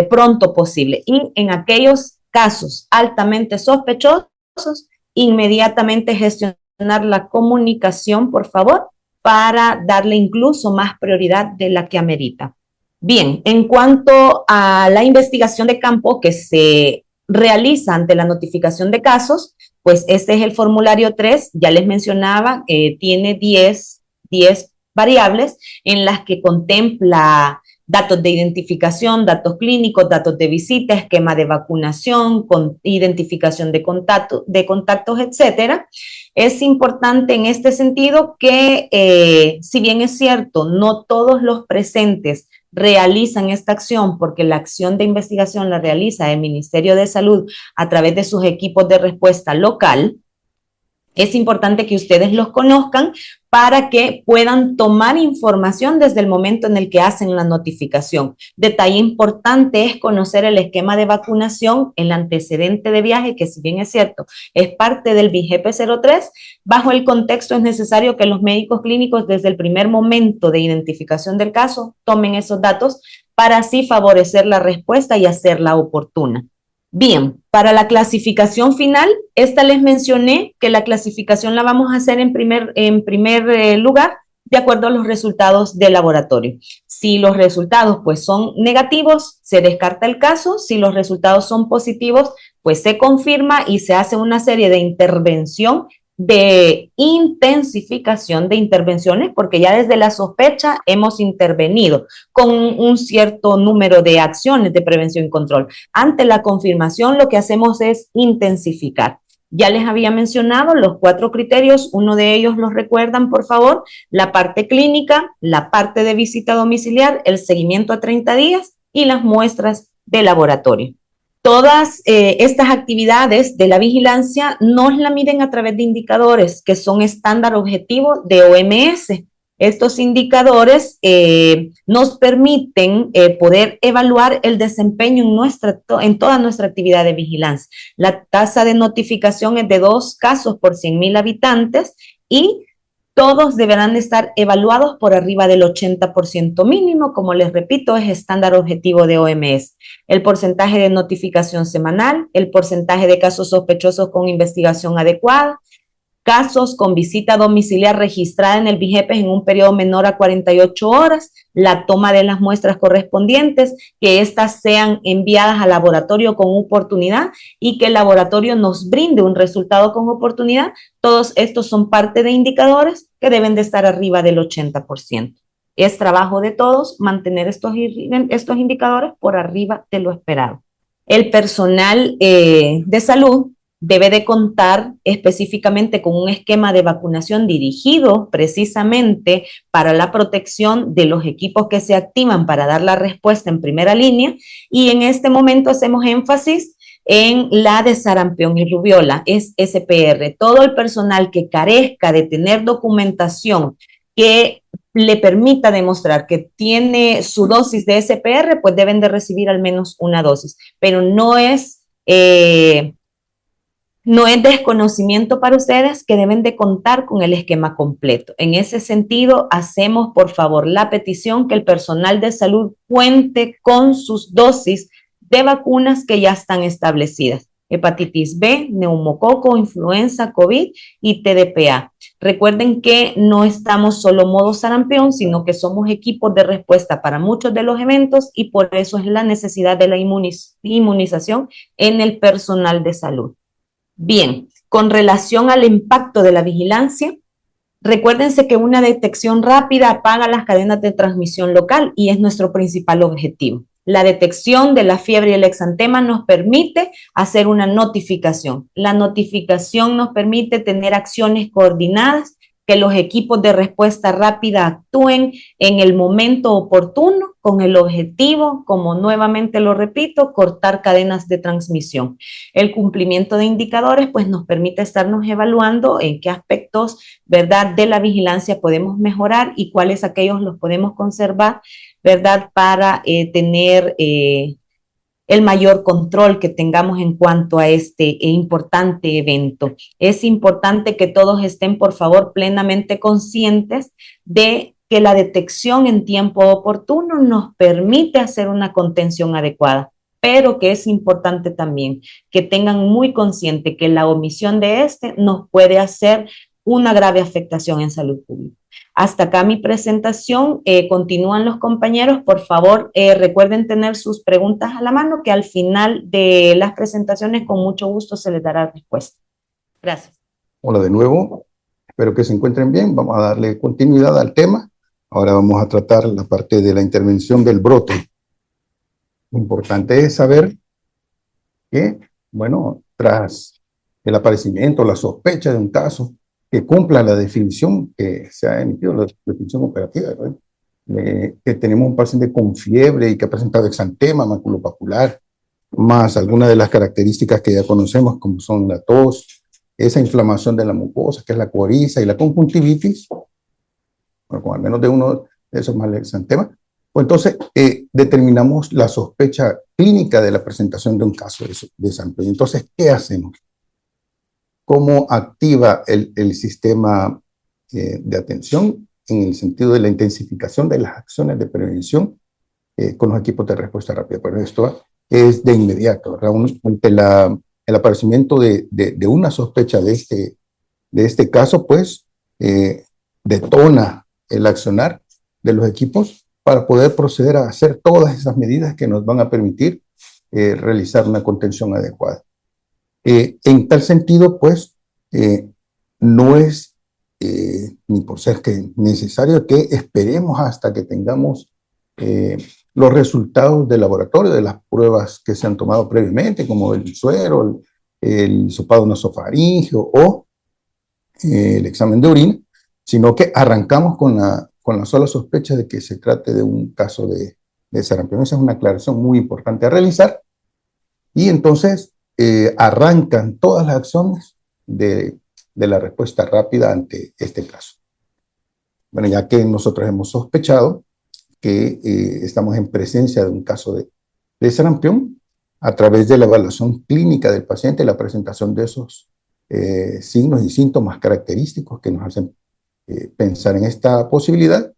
pronto posible. Y en aquellos casos altamente sospechosos, inmediatamente gestionar la comunicación, por favor, para darle incluso más prioridad de la que amerita. Bien, en cuanto a la investigación de campo que se realiza ante la notificación de casos, pues este es el formulario 3, ya les mencionaba, tiene 10 variables en las que contempla datos de identificación, datos clínicos, datos de visita, esquema de vacunación, con identificación de contactos, etcétera. Es importante en este sentido que, si bien es cierto, no todos los presentes realizan esta acción, porque la acción de investigación la realiza el Ministerio de Salud a través de sus equipos de respuesta local, es importante que ustedes los conozcan para que puedan tomar información desde el momento en el que hacen la notificación. Detalle importante es conocer el esquema de vacunación, el antecedente de viaje, que si bien es cierto, es parte del BIGEP 03, bajo el contexto es necesario que los médicos clínicos desde el primer momento de identificación del caso tomen esos datos para así favorecer la respuesta y hacerla oportuna. Bien, para la clasificación final, esta les mencioné que la clasificación la vamos a hacer en primer lugar de acuerdo a los resultados del laboratorio. Si los resultados pues son negativos, se descarta el caso. Si los resultados son positivos, pues se confirma y se hace una serie de intervención, de intensificación de intervenciones, porque ya desde la sospecha hemos intervenido con un cierto número de acciones de prevención y control. Ante la confirmación, lo que hacemos es intensificar. Ya les había mencionado los 4 criterios, uno de ellos los recuerdan, por favor, la parte clínica, la parte de visita domiciliar, el seguimiento a 30 días y las muestras de laboratorio. Todas estas actividades de la vigilancia nos la miden a través de indicadores que son estándar objetivo de OMS. Estos indicadores nos permiten poder evaluar el desempeño en toda nuestra actividad de vigilancia. La tasa de notificación es de 2 casos por 100,000 habitantes y todos deberán estar evaluados por arriba del 80% mínimo, como les repito, es estándar objetivo de OMS. El porcentaje de notificación semanal, el porcentaje de casos sospechosos con investigación adecuada, casos con visita domiciliar registrada en el BIGEPES en un periodo menor a 48 horas, la toma de las muestras correspondientes, que éstas sean enviadas al laboratorio con oportunidad y que el laboratorio nos brinde un resultado con oportunidad. Todos estos son parte de indicadores que deben de estar arriba del 80%. Es trabajo de todos mantener estos indicadores por arriba de lo esperado. El personal de salud debe de contar específicamente con un esquema de vacunación dirigido precisamente para la protección de los equipos que se activan para dar la respuesta en primera línea, y en este momento hacemos énfasis en la de sarampión y rubiola, es SPR. Todo el personal que carezca de tener documentación que le permita demostrar que tiene su dosis de SPR, pues deben de recibir al menos una dosis, pero no es desconocimiento para ustedes que deben de contar con el esquema completo. En ese sentido, hacemos por favor la petición que el personal de salud cuente con sus dosis de vacunas que ya están establecidas. Hepatitis B, neumococo, influenza, COVID y TDPA. Recuerden que no estamos solo modo sarampión, sino que somos equipos de respuesta para muchos de los eventos y por eso es la necesidad de la inmunización en el personal de salud. Bien, con relación al impacto de la vigilancia, recuérdense que una detección rápida apaga las cadenas de transmisión local y es nuestro principal objetivo. La detección de la fiebre y el exantema nos permite hacer una notificación. La notificación nos permite tener acciones coordinadas, que los equipos de respuesta rápida actúen en el momento oportuno con el objetivo, como nuevamente lo repito, cortar cadenas de transmisión. El cumplimiento de indicadores pues nos permite estarnos evaluando en qué aspectos, ¿verdad?, de la vigilancia podemos mejorar y cuáles aquellos los podemos conservar, ¿verdad?, para tener el mayor control que tengamos en cuanto a este importante evento. Es importante que todos estén, por favor, plenamente conscientes de que la detección en tiempo oportuno nos permite hacer una contención adecuada, pero que es importante también que tengan muy consciente que la omisión de este nos puede hacer una grave afectación en salud pública. Hasta acá mi presentación. Continúan los compañeros. Por favor, recuerden tener sus preguntas a la mano, que al final de las presentaciones con mucho gusto se les dará respuesta. Gracias. Hola de nuevo. Espero que se encuentren bien. Vamos a darle continuidad al tema. Ahora vamos a tratar la parte de la intervención del brote. Lo importante es saber que, bueno, tras el aparecimiento, la sospecha de un caso que cumpla la definición que se ha emitido, la definición operativa, ¿verdad? Que tenemos un paciente con fiebre y que ha presentado exantema maculopapular, más algunas de las características que ya conocemos, como son la tos, esa inflamación de la mucosa, que es la coriza, y la conjuntivitis, bueno, con al menos de uno de esos más el exantema, pues entonces determinamos la sospecha clínica de la presentación de un caso de sarampión. Entonces, ¿qué hacemos? ¿Cómo activa el sistema de atención en el sentido de la intensificación de las acciones de prevención con los equipos de respuesta rápida? Pero esto es de inmediato, ¿verdad? Ante el aparecimiento de una sospecha de este caso, pues detona el accionar de los equipos para poder proceder a hacer todas esas medidas que nos van a permitir realizar una contención adecuada. En tal sentido, pues, no es ni por ser que necesario que esperemos hasta que tengamos los resultados del laboratorio, de las pruebas que se han tomado previamente, como el suero, el hisopado nasofaríngeo o el examen de orina, sino que arrancamos con la sola sospecha de que se trate de un caso de sarampión. Esa es una aclaración muy importante a realizar. Y entonces arrancan todas las acciones de la respuesta rápida ante este caso. Bueno, ya que nosotros hemos sospechado que estamos en presencia de un caso de sarampión, a través de la evaluación clínica del paciente, la presentación de esos signos y síntomas característicos que nos hacen pensar en esta posibilidad,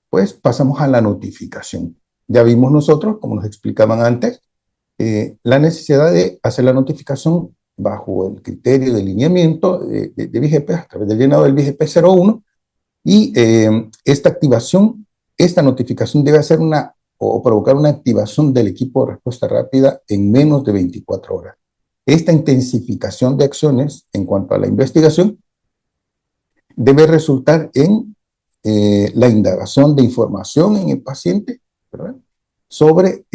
pues pasamos a la notificación. Ya vimos nosotros, como nos explicaban antes, la necesidad de hacer la notificación bajo el criterio de lineamiento de VIGEP, a través del llenado del VIGEP 01, y esta activación, esta notificación debe hacer o provocar una activación del equipo de respuesta rápida en menos de 24 horas. Esta intensificación de acciones en cuanto a la investigación debe resultar en la indagación de información en el paciente, ¿verdad?, sobre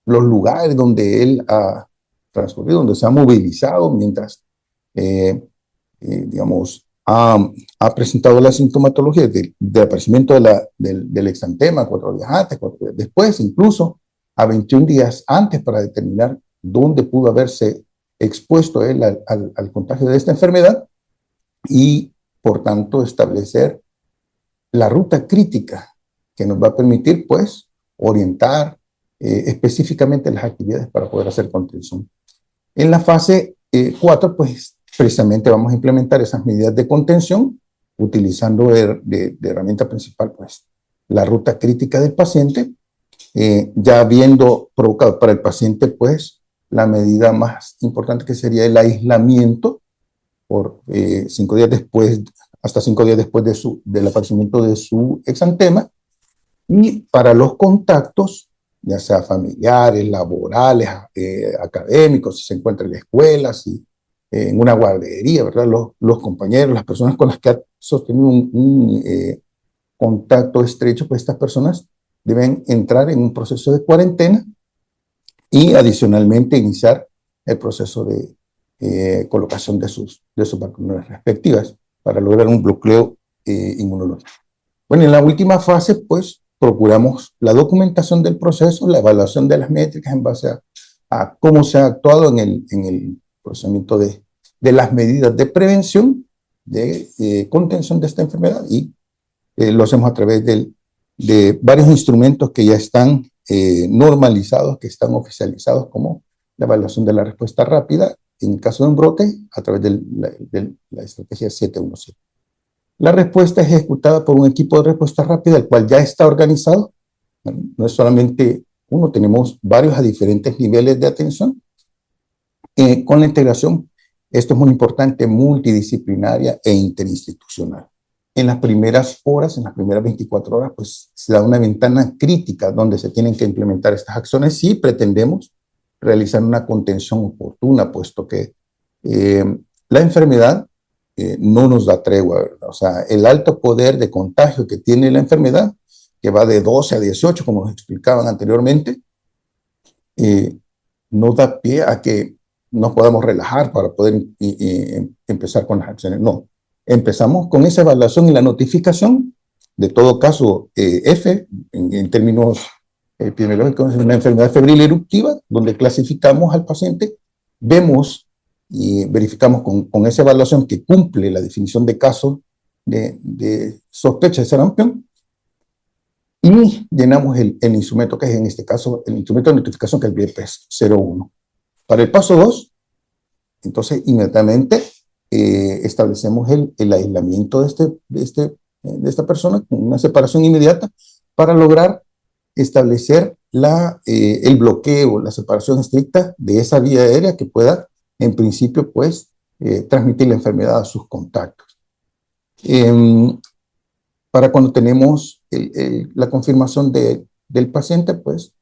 los lugares donde él ha transcurrido, donde se ha movilizado mientras, digamos, ha presentado la sintomatología del aparecimiento del exantema 4 días antes, 4 días después, incluso a 21 días antes, para determinar dónde pudo haberse expuesto él al contagio de esta enfermedad y, por tanto, establecer la ruta crítica que nos va a permitir, pues, orientar específicamente las actividades para poder hacer contención. En la fase 4, pues, precisamente vamos a implementar esas medidas de contención utilizando de herramienta principal, pues, la ruta crítica del paciente, ya habiendo provocado para el paciente, pues, la medida más importante que sería el aislamiento por 5 días después, hasta 5 días después del aparecimiento de su exantema, y para los contactos, ya sea familiares, laborales, académicos, si se encuentra en la escuela, si en una guardería, ¿verdad? Los compañeros, las personas con las que ha sostenido un contacto estrecho, pues estas personas deben entrar en un proceso de cuarentena y adicionalmente iniciar el proceso de colocación de sus vacunas respectivas para lograr un bloqueo inmunológico. Bueno, en la última fase, pues, procuramos la documentación del proceso, la evaluación de las métricas en base a cómo se ha actuado en el procesamiento de las medidas de prevención, de contención de esta enfermedad, y lo hacemos a través de varios instrumentos que ya están normalizados, que están oficializados, como la evaluación de la respuesta rápida, en el caso de un brote, a través de la estrategia 717. La respuesta es ejecutada por un equipo de respuesta rápida, el cual ya está organizado. No es solamente uno, tenemos varios a diferentes niveles de atención. Con la integración, esto es muy importante, multidisciplinaria e interinstitucional. En las primeras horas, en las primeras 24 horas, pues se da una ventana crítica donde se tienen que implementar estas acciones si pretendemos realizar una contención oportuna, puesto que la enfermedad no nos da tregua, ¿verdad? O sea, el alto poder de contagio que tiene la enfermedad, que va de 12 a 18, como nos explicaban anteriormente, no da pie a que nos podamos relajar para poder empezar con las acciones. No, empezamos con esa evaluación y la notificación. De todo caso, F, en términos epidemiológicos, es una enfermedad febril eruptiva, donde clasificamos al paciente, vemos y verificamos con esa evaluación que cumple la definición de caso de sospecha de sarampión, y llenamos el instrumento, que es en este caso el instrumento de notificación, que es el BIEPES 01. Para el paso 2, entonces inmediatamente establecemos el aislamiento de esta persona con una separación inmediata para lograr establecer el bloqueo, la separación estricta de esa vía aérea que pueda, en principio, pues, transmitir la enfermedad a sus contactos. Para cuando tenemos la confirmación del paciente, pues,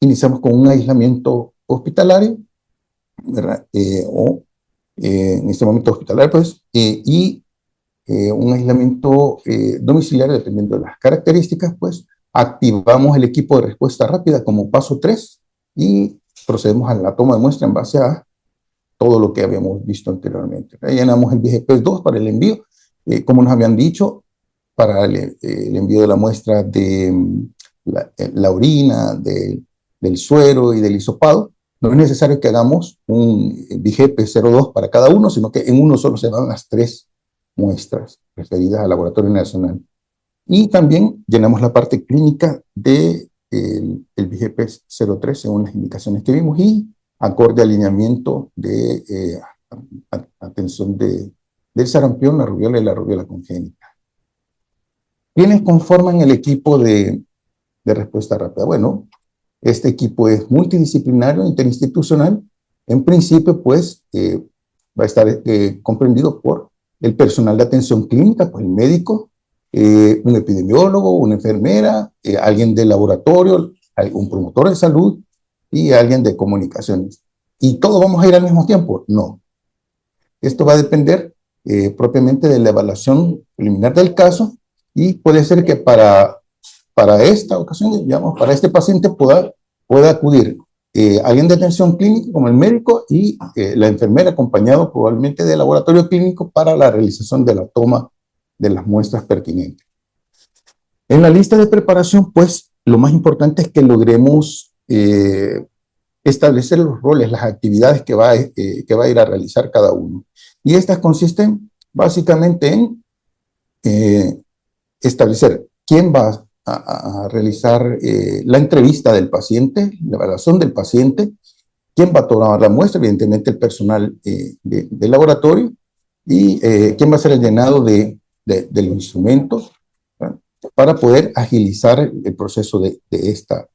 iniciamos con un aislamiento hospitalario, ¿verdad? En este momento hospitalario, pues, y un aislamiento domiciliario, dependiendo de las características, pues, activamos el equipo de respuesta rápida como paso 3 y procedemos a la toma de muestra en base a todo lo que habíamos visto anteriormente. Llenamos el BGP 2 para el envío, como nos habían dicho, para el envío de la muestra de la orina, del suero y del hisopado. No es necesario que hagamos un BGP 02 para cada uno, sino que en uno solo se dan las 3 muestras referidas al Laboratorio Nacional. Y también llenamos la parte clínica del BGP 03 según las indicaciones que vimos, y acorde al alineamiento de atención del sarampión, la rubiola y la rubiola congénita. ¿Quiénes conforman el equipo de respuesta rápida? Bueno, este equipo es multidisciplinario, interinstitucional. En principio, pues, va a estar comprendido por el personal de atención clínica, pues el médico, un epidemiólogo, una enfermera, alguien del laboratorio, un promotor de salud y alguien de comunicaciones. ¿Y todos vamos a ir al mismo tiempo? No. Esto va a depender propiamente de la evaluación preliminar del caso, y puede ser que para esta ocasión, digamos, para este paciente pueda acudir alguien de atención clínica como el médico y la enfermera, acompañado probablemente del laboratorio clínico para la realización de la toma de las muestras pertinentes. En la lista de preparación, pues, lo más importante es que logremos establecer los roles, las actividades que va a ir a realizar cada uno. Y estas consisten básicamente en establecer quién va a realizar la entrevista del paciente, la evaluación del paciente, quién va a tomar la muestra, evidentemente el personal del laboratorio, y quién va a hacer el llenado de los instrumentos, ¿verdad?, para poder agilizar el proceso de esta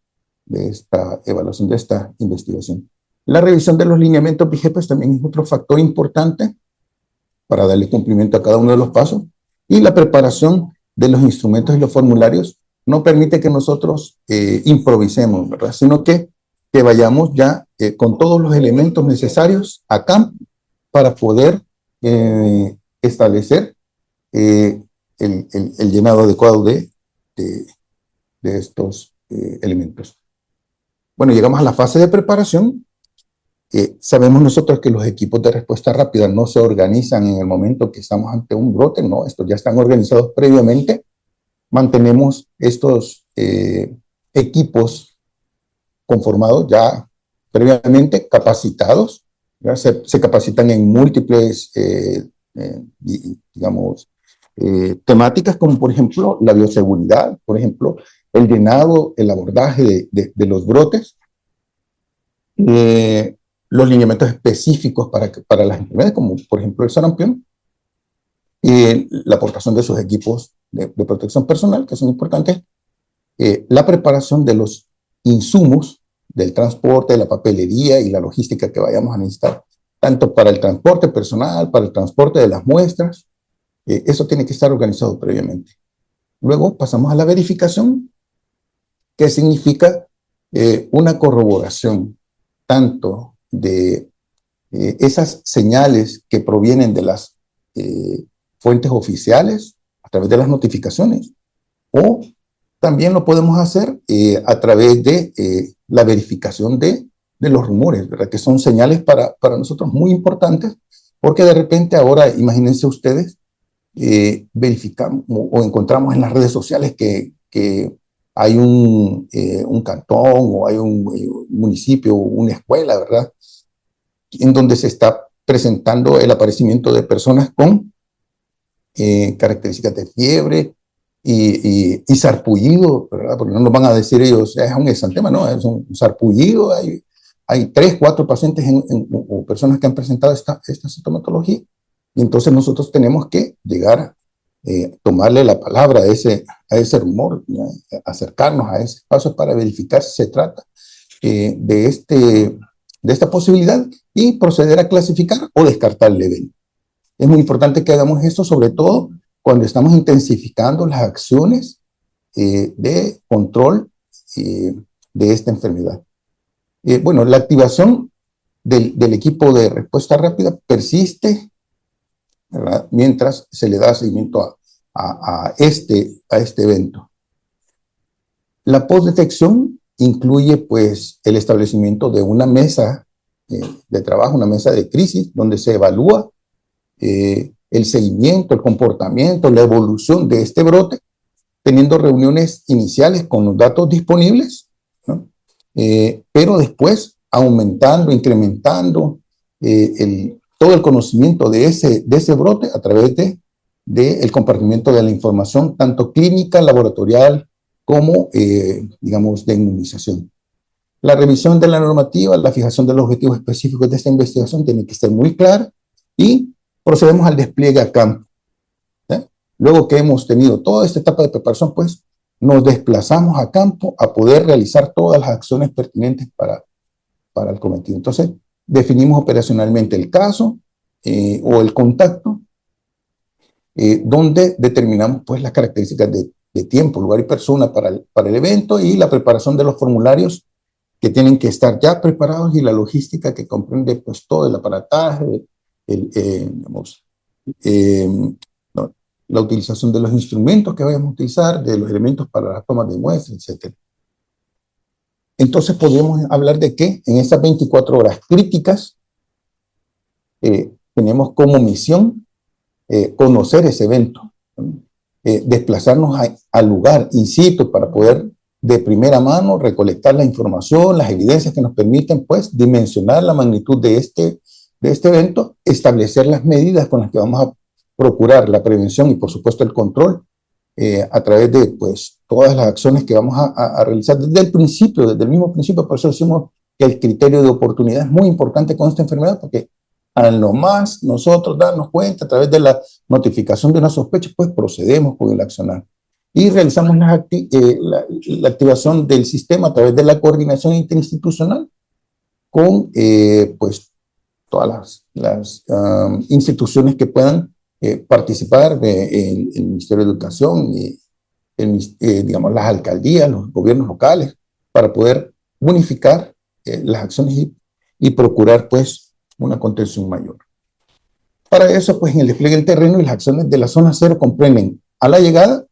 evaluación, de esta investigación. La revisión de los lineamientos PIGEPES también es otro factor importante para darle cumplimiento a cada uno de los pasos, y la preparación de los instrumentos y los formularios no permite que nosotros improvisemos, ¿verdad?, sino que vayamos ya con todos los elementos necesarios a campo para poder establecer el llenado adecuado de estos elementos. Bueno, llegamos a la fase de preparación. Sabemos nosotros que los equipos de respuesta rápida no se organizan en el momento que estamos ante un brote, no, estos ya están organizados previamente. Mantenemos estos equipos conformados ya previamente, capacitados, ¿ya? Se capacitan en múltiples, digamos, temáticas, como por ejemplo la bioseguridad, por ejemplo, el llenado, el abordaje de los brotes, los lineamientos específicos para las enfermedades, como por ejemplo el sarampión, y la aportación de sus equipos de protección personal, que son importantes, la preparación de los insumos del transporte, de la papelería y la logística que vayamos a necesitar, tanto para el transporte personal, para el transporte de las muestras. Eso tiene que estar organizado previamente. Luego pasamos a la verificación, que significa una corroboración tanto de esas señales que provienen de las fuentes oficiales a través de las notificaciones, o también lo podemos hacer a través de la verificación de los rumores, ¿verdad?, que son señales para nosotros muy importantes, porque de repente ahora, imagínense ustedes, verificamos o encontramos en las redes sociales que hay un cantón o hay un municipio o una escuela, ¿verdad?, en donde se está presentando el aparecimiento de personas con características de fiebre y sarpullido, ¿verdad?, porque no nos van a decir ellos, es un exantema, no, es un sarpullido. Hay 3, 4 pacientes o personas que han presentado esta sintomatología, y entonces nosotros tenemos que llegar, tomarle la palabra a ese rumor, ¿ya?, acercarnos a ese espacio para verificar si se trata de esta posibilidad y proceder a clasificar o descartar el evento. Es muy importante que hagamos esto, sobre todo cuando estamos intensificando las acciones de control de esta enfermedad. Bueno, la activación del equipo de respuesta rápida persiste, ¿verdad?, mientras se le da seguimiento a este evento. La postdetección incluye, pues, el establecimiento de una mesa de trabajo, una mesa de crisis, donde se evalúa el seguimiento, el comportamiento, la evolución de este brote, teniendo reuniones iniciales con los datos disponibles, ¿no?, pero después aumentando, incrementando todo el conocimiento de ese brote a través del compartimiento de la información, tanto clínica, laboratorial, como, digamos, de inmunización. La revisión de la normativa, la fijación de los objetivos específicos de esta investigación tiene que ser muy clara, y procedemos al despliegue a campo. Luego que hemos tenido toda esta etapa de preparación, pues nos desplazamos a campo a poder realizar todas las acciones pertinentes para el cometido. Entonces, definimos operacionalmente el caso o el contacto, donde determinamos, pues, las características de tiempo, lugar y persona para el evento, y la preparación de los formularios que tienen que estar ya preparados, y la logística que comprende, pues, todo el aparataje, digamos, la utilización de los instrumentos que vayamos a utilizar, de los elementos para las tomas de muestras, etc. Entonces podemos hablar de que en estas 24 horas críticas tenemos como misión conocer ese evento, desplazarnos al lugar in situ para poder de primera mano recolectar la información, las evidencias que nos permiten, pues, dimensionar la magnitud de este evento, establecer las medidas con las que vamos a procurar la prevención y, por supuesto, el control a través de pues, todas las acciones que vamos a realizar desde el principio, desde el mismo principio. Por eso decimos que el criterio de oportunidad es muy importante con esta enfermedad, porque al nomás nosotros darnos cuenta a través de la notificación de una sospecha, pues procedemos con el accionar. Y realizamos la activación del sistema a través de la coordinación interinstitucional con pues, todas las instituciones que puedan participar, el Ministerio de Educación, digamos, las alcaldías, los gobiernos locales, para poder unificar las acciones y procurar pues una contención mayor. Para eso, pues en el despliegue del terreno y las acciones de la zona cero comprenden a la llegada,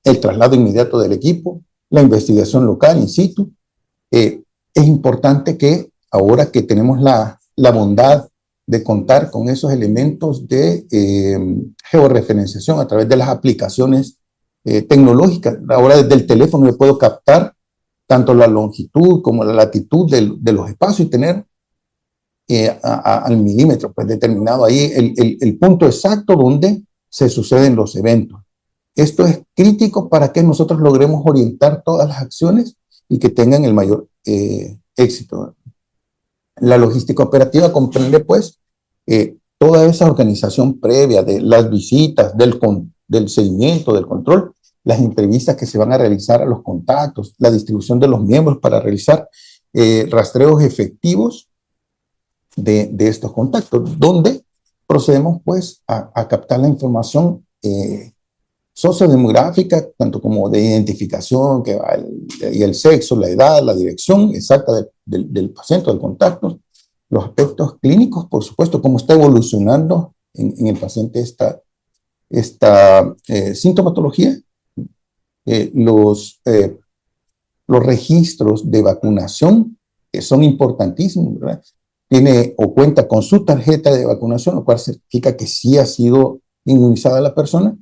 el traslado inmediato del equipo, la investigación local in situ. Es importante que ahora que tenemos la bondad de contar con esos elementos de georreferenciación a través de las aplicaciones tecnológicas, ahora desde el teléfono le puedo captar tanto la longitud como la latitud de los espacios y tener al milímetro pues determinado ahí el punto exacto donde se suceden los eventos. Esto es crítico para que nosotros logremos orientar todas las acciones y que tengan el mayor éxito. La logística operativa comprende pues toda esa organización previa de las visitas, del seguimiento, del control, las entrevistas que se van a realizar a los contactos, la distribución de los miembros para realizar rastreos efectivos de estos contactos, donde procedemos pues a captar la información sociodemográfica, tanto como de identificación, y el sexo, la edad, la dirección exacta del paciente, del contacto, los aspectos clínicos, por supuesto, cómo está evolucionando en el paciente esta sintomatología, los registros de vacunación, que son importantísimos, ¿verdad? Tiene o cuenta con su tarjeta de vacunación, lo cual significa que sí ha sido inmunizada la persona.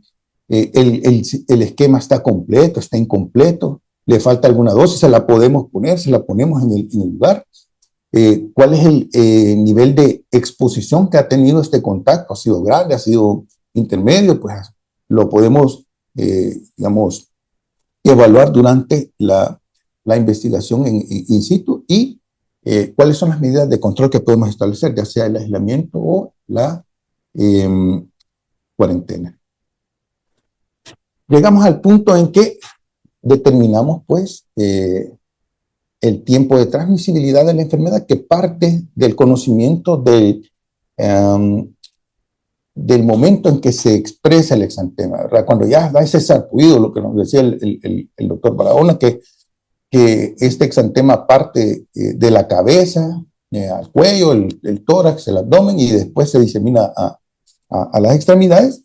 El esquema está completo, está incompleto, le falta alguna dosis, se la podemos poner, se la ponemos en el lugar. ¿Cuál es el nivel de exposición que ha tenido este contacto? ¿Ha sido grande? ¿Ha sido intermedio? Pues lo podemos, digamos, evaluar durante la investigación in situ y cuáles son las medidas de control que podemos establecer, ya sea el aislamiento o la cuarentena. Llegamos al punto en que determinamos, pues, el tiempo de transmisibilidad de la enfermedad, que parte del conocimiento del momento en que se expresa el exantema, ¿verdad? Cuando ya va ese sarpullido, lo que nos decía el doctor Barahona, que este exantema parte de la cabeza al cuello, el tórax, el abdomen, y después se disemina a las extremidades,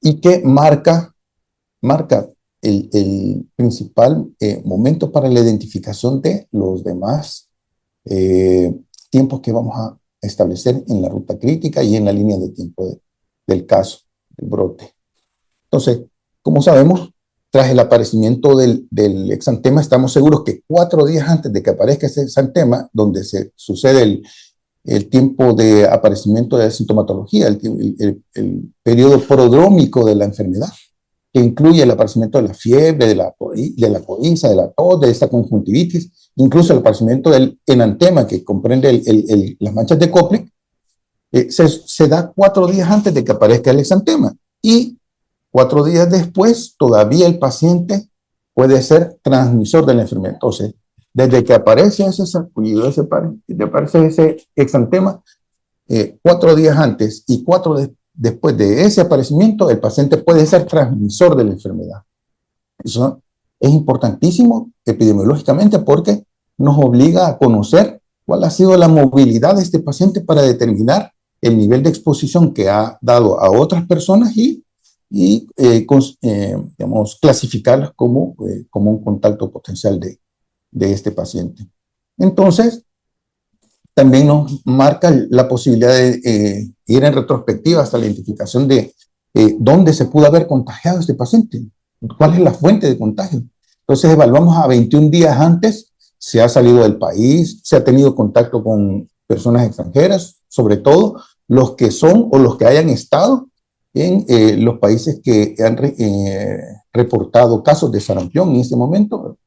y que marca el principal momento para la identificación de los demás tiempos que vamos a establecer en la ruta crítica y en la línea de tiempo del caso, del brote. Entonces, como sabemos, tras el aparecimiento del exantema, estamos seguros que 4 días antes de que aparezca ese exantema, donde se sucede el tiempo de aparecimiento de la sintomatología, el periodo prodrómico de la enfermedad, que incluye el aparecimiento de la fiebre, de la coriza, de la tos, de esta conjuntivitis, incluso el aparecimiento del enantema, que comprende las manchas de Koplik, se da 4 días antes de que aparezca el exantema. Y 4 días después, todavía el paciente puede ser transmisor de la enfermedad. Entonces, desde que aparece ese sarpullido, aparece ese exantema, 4 días antes y 4 después de ese aparecimiento, el paciente puede ser transmisor de la enfermedad. Eso es importantísimo epidemiológicamente porque nos obliga a conocer cuál ha sido la movilidad de este paciente para determinar el nivel de exposición que ha dado a otras personas y digamos, clasificarlas como un contacto potencial de este paciente. Entonces, también nos marca la posibilidad de ir en retrospectiva hasta la identificación de dónde se pudo haber contagiado este paciente, cuál es la fuente de contagio. Entonces evaluamos a 21 días antes si ha salido del país, si ha tenido contacto con personas extranjeras, sobre todo los que son o los que hayan estado en los países que han reportado casos de sarampión en este momento.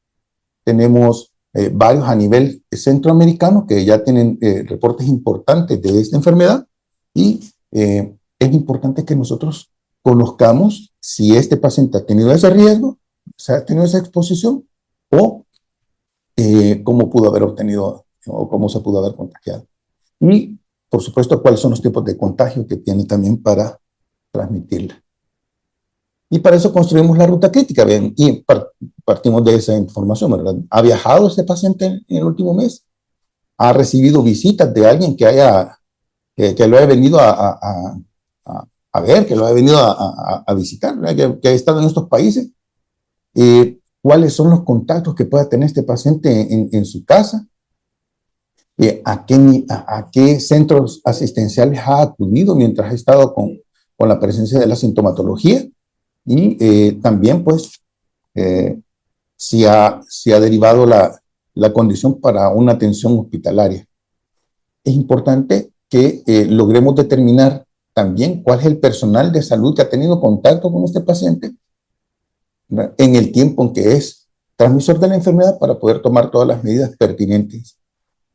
Tenemos varios a nivel centroamericano que ya tienen reportes importantes de esta enfermedad, y es importante que nosotros conozcamos si este paciente ha tenido ese riesgo, si ha tenido esa exposición, o cómo pudo haber obtenido o cómo se pudo haber contagiado. Y, por supuesto, cuáles son los tipos de contagio que tiene también para transmitirla. Y para eso construimos la ruta crítica, ¿ven? Y partimos de esa información, ¿verdad? ¿Ha viajado este paciente en el último mes? ¿Ha recibido visitas de alguien que lo haya venido a ver, que lo haya venido a visitar, que ha estado en estos países? ¿Cuáles son los contactos que pueda tener este paciente en su casa? ¿A qué centros asistenciales ha acudido mientras ha estado con la presencia de la sintomatología? Y también, pues, si ha derivado la condición para una atención hospitalaria. Es importante que logremos determinar también cuál es el personal de salud que ha tenido contacto con este paciente, ¿verdad?, en el tiempo en que es transmisor de la enfermedad, para poder tomar todas las medidas pertinentes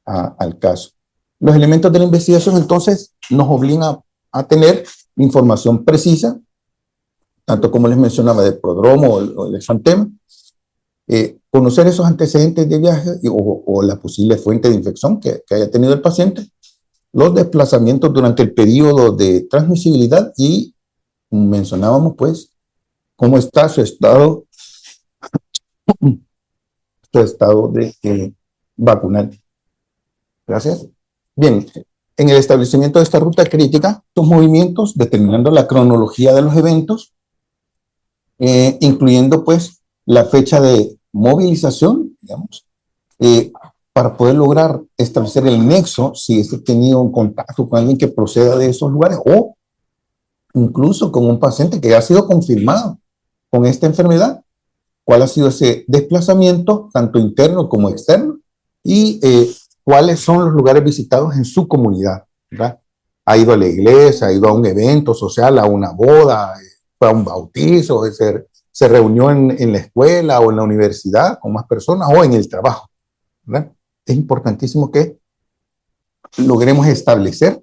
al caso. Los elementos de la investigación, entonces, nos obligan a tener información precisa, tanto como les mencionaba, del prodromo o el exantema, conocer esos antecedentes de viaje o la posible fuente de infección que haya tenido el paciente, los desplazamientos durante el periodo de transmisibilidad, y mencionábamos, pues, cómo está su estado de vacunal. Gracias. Bien, en el establecimiento de esta ruta crítica, los movimientos, determinando la cronología de los eventos, incluyendo, pues, la fecha de movilización, digamos, para poder lograr establecer el nexo, si es tenido un contacto con alguien que proceda de esos lugares, o incluso con un paciente que ha sido confirmado con esta enfermedad, cuál ha sido ese desplazamiento, tanto interno como externo, y cuáles son los lugares visitados en su comunidad, ¿verdad? Ha ido a la iglesia, ha ido a un evento social, a una boda, fue a un bautizo, se reunió en la escuela o en la universidad con más personas, o en el trabajo, ¿verdad? Es importantísimo que logremos establecer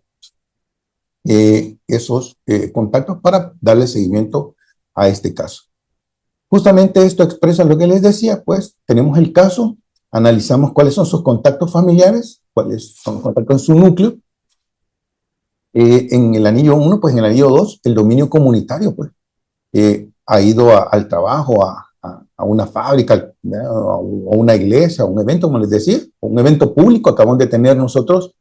esos contactos para darle seguimiento a este caso. Justamente esto expresa lo que les decía, pues tenemos el caso, analizamos cuáles son sus contactos familiares, cuáles son los contactos en su núcleo. En el anillo 1, pues en el anillo 2, el dominio comunitario, pues ha ido al trabajo, a una fábrica, a una iglesia, a un evento, como les decía, un evento público. Acabamos de tener nosotros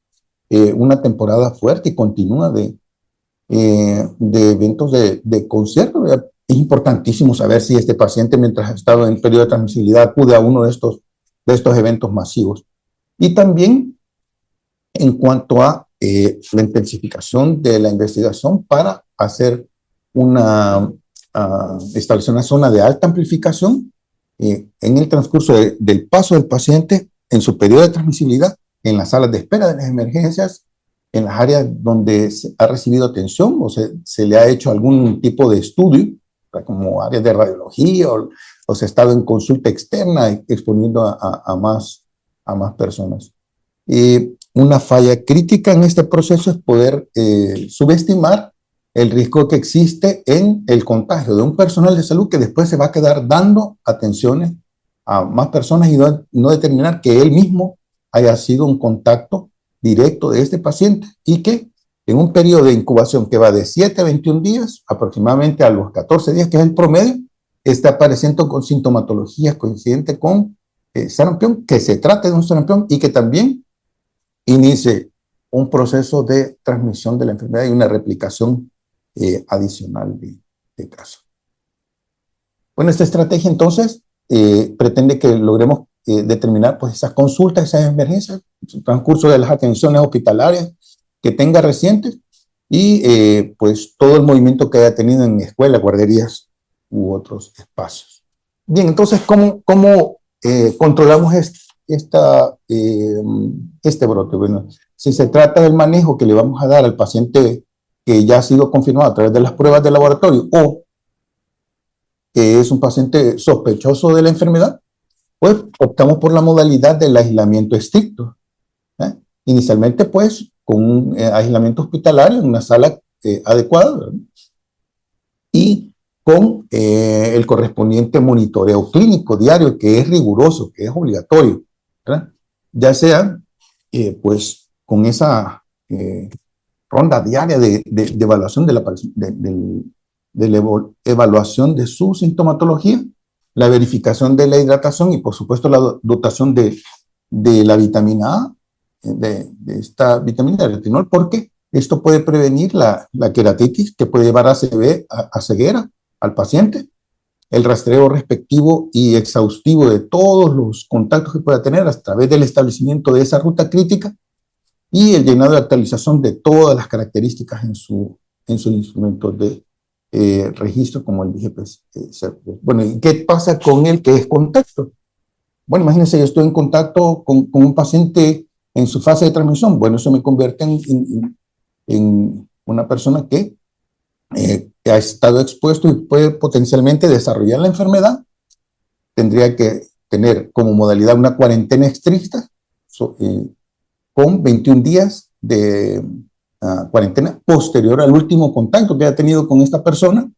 una temporada fuerte y continua de eventos de concierto. Es importantísimo saber si este paciente, mientras ha estado en periodo de transmisibilidad, acude a uno de estos eventos masivos. Y también en cuanto a la intensificación de la investigación para establecer una zona de alta amplificación en el transcurso del paso del paciente en su periodo de transmisibilidad, en las salas de espera de las emergencias, en las áreas donde ha recibido atención o se le ha hecho algún tipo de estudio, como áreas de radiología, o se ha estado en consulta externa exponiendo a más personas. Una falla crítica en este proceso es poder subestimar el riesgo que existe en el contagio de un personal de salud que después se va a quedar dando atenciones a más personas y no determinar que él mismo haya sido un contacto directo de este paciente, y que en un periodo de incubación que va de 7 a 21 días, aproximadamente a los 14 días, que es el promedio, está apareciendo con sintomatologías coincidentes con sarampión, que se trate de un sarampión y que también inicie un proceso de transmisión de la enfermedad y una replicación adicional de casos. Bueno, esta estrategia entonces pretende que logremos determinar, pues, esas consultas, esas emergencias, el transcurso de las atenciones hospitalarias que tenga recientes, y pues todo el movimiento que haya tenido en escuelas, guarderías u otros espacios. Bien, entonces, ¿cómo controlamos este brote? Bueno, si se trata del manejo que le vamos a dar al paciente que ya ha sido confirmado a través de las pruebas de laboratorio o que es un paciente sospechoso de la enfermedad, pues optamos por la modalidad del aislamiento estricto. Inicialmente, pues, con un aislamiento hospitalario en una sala adecuada, ¿verdad? Y con el correspondiente monitoreo clínico diario, que es riguroso, que es obligatorio, ¿verdad? Ya sea, pues, con esa ronda diaria de evaluación de la evaluación de su sintomatología, la verificación de la hidratación y, por supuesto, la dotación de la vitamina A, de esta vitamina de retinol, porque esto puede prevenir la queratitis que puede llevar a ceguera al paciente, el rastreo respectivo y exhaustivo de todos los contactos que pueda tener a través del establecimiento de esa ruta crítica y el llenado de actualización de todas las características en sus instrumentos de registro, como el dije. Bueno, ¿y qué pasa con el que es contacto? Bueno, imagínense, yo estoy en contacto con un paciente en su fase de transmisión. Bueno, eso me convierte en una persona que ha estado expuesto y puede potencialmente desarrollar la enfermedad. Tendría que tener como modalidad una cuarentena estricta con 21 días de cuarentena posterior al último contacto que haya tenido con esta persona.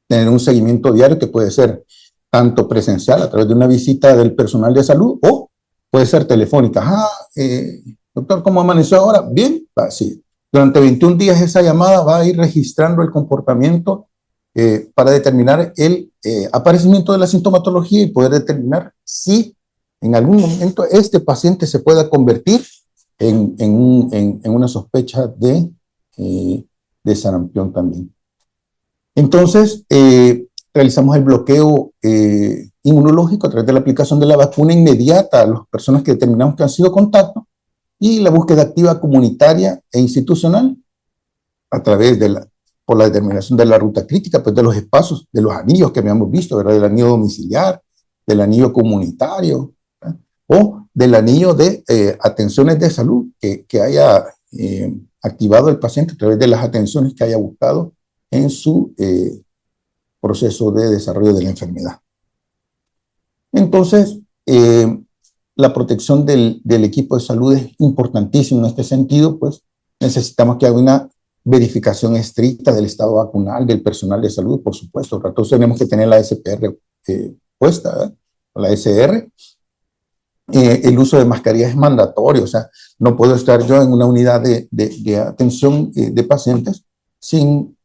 Tener un seguimiento diario que puede ser tanto presencial a través de una visita del personal de salud o puede ser telefónica. Doctor, ¿cómo amaneció ahora? Bien, sí. Durante 21 días esa llamada va a ir registrando el comportamiento para determinar el aparecimiento de la sintomatología y poder determinar si en algún momento este paciente se pueda convertir en una sospecha de sarampión también. Entonces, realizamos el bloqueo inmunológico a través de la aplicación de la vacuna inmediata a las personas que determinamos que han sido contacto y la búsqueda activa comunitaria e institucional a través por la determinación de la ruta crítica, pues de los espacios, de los anillos que habíamos visto, ¿verdad? Del anillo domiciliar, del anillo comunitario, ¿verdad? O del anillo de atenciones de salud que haya activado el paciente a través de las atenciones que haya buscado en su proceso de desarrollo de la enfermedad. Entonces, la protección del equipo de salud es importantísima en este sentido, pues necesitamos que haya una verificación estricta del estado vacunal del personal de salud, por supuesto. Entonces tenemos que tener la SPR puesta, la SR. El uso de mascarillas es mandatorio, o sea, no puedo estar yo en una unidad de atención de pacientes sin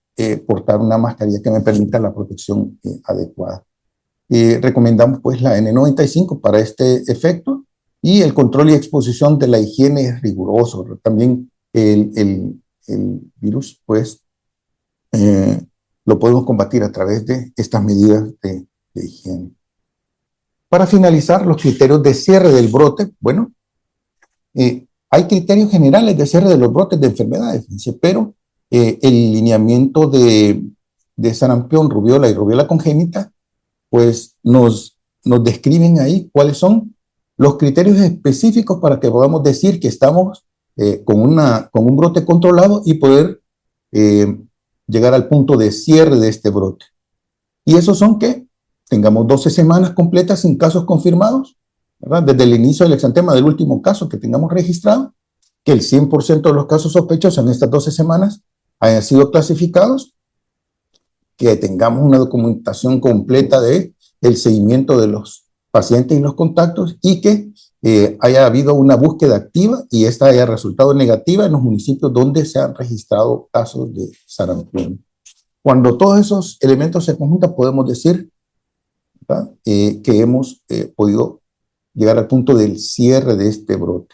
portar una mascarilla que me permita la protección adecuada. Recomendamos pues la N95 para este efecto y el control y exposición de la higiene es riguroso. También el virus pues lo podemos combatir a través de estas medidas de higiene. Para finalizar, los criterios de cierre del brote, bueno, hay criterios generales de cierre de los brotes de enfermedades, pero el lineamiento de sarampión, rubiola y rubiola congénita, pues nos describen ahí cuáles son los criterios específicos para que podamos decir que estamos con un brote controlado y poder llegar al punto de cierre de este brote. Y esos son que tengamos 12 semanas completas sin casos confirmados, ¿verdad? Desde el inicio del exantema del último caso que tengamos registrado, que el 100% de los casos sospechosos en estas 12 semanas hayan sido clasificados, que tengamos una documentación completa del seguimiento de los pacientes y los contactos y que haya habido una búsqueda activa y esta haya resultado negativa en los municipios donde se han registrado casos de sarampión. Cuando todos esos elementos se conjuntan, podemos decir que hemos podido llegar al punto del cierre de este brote.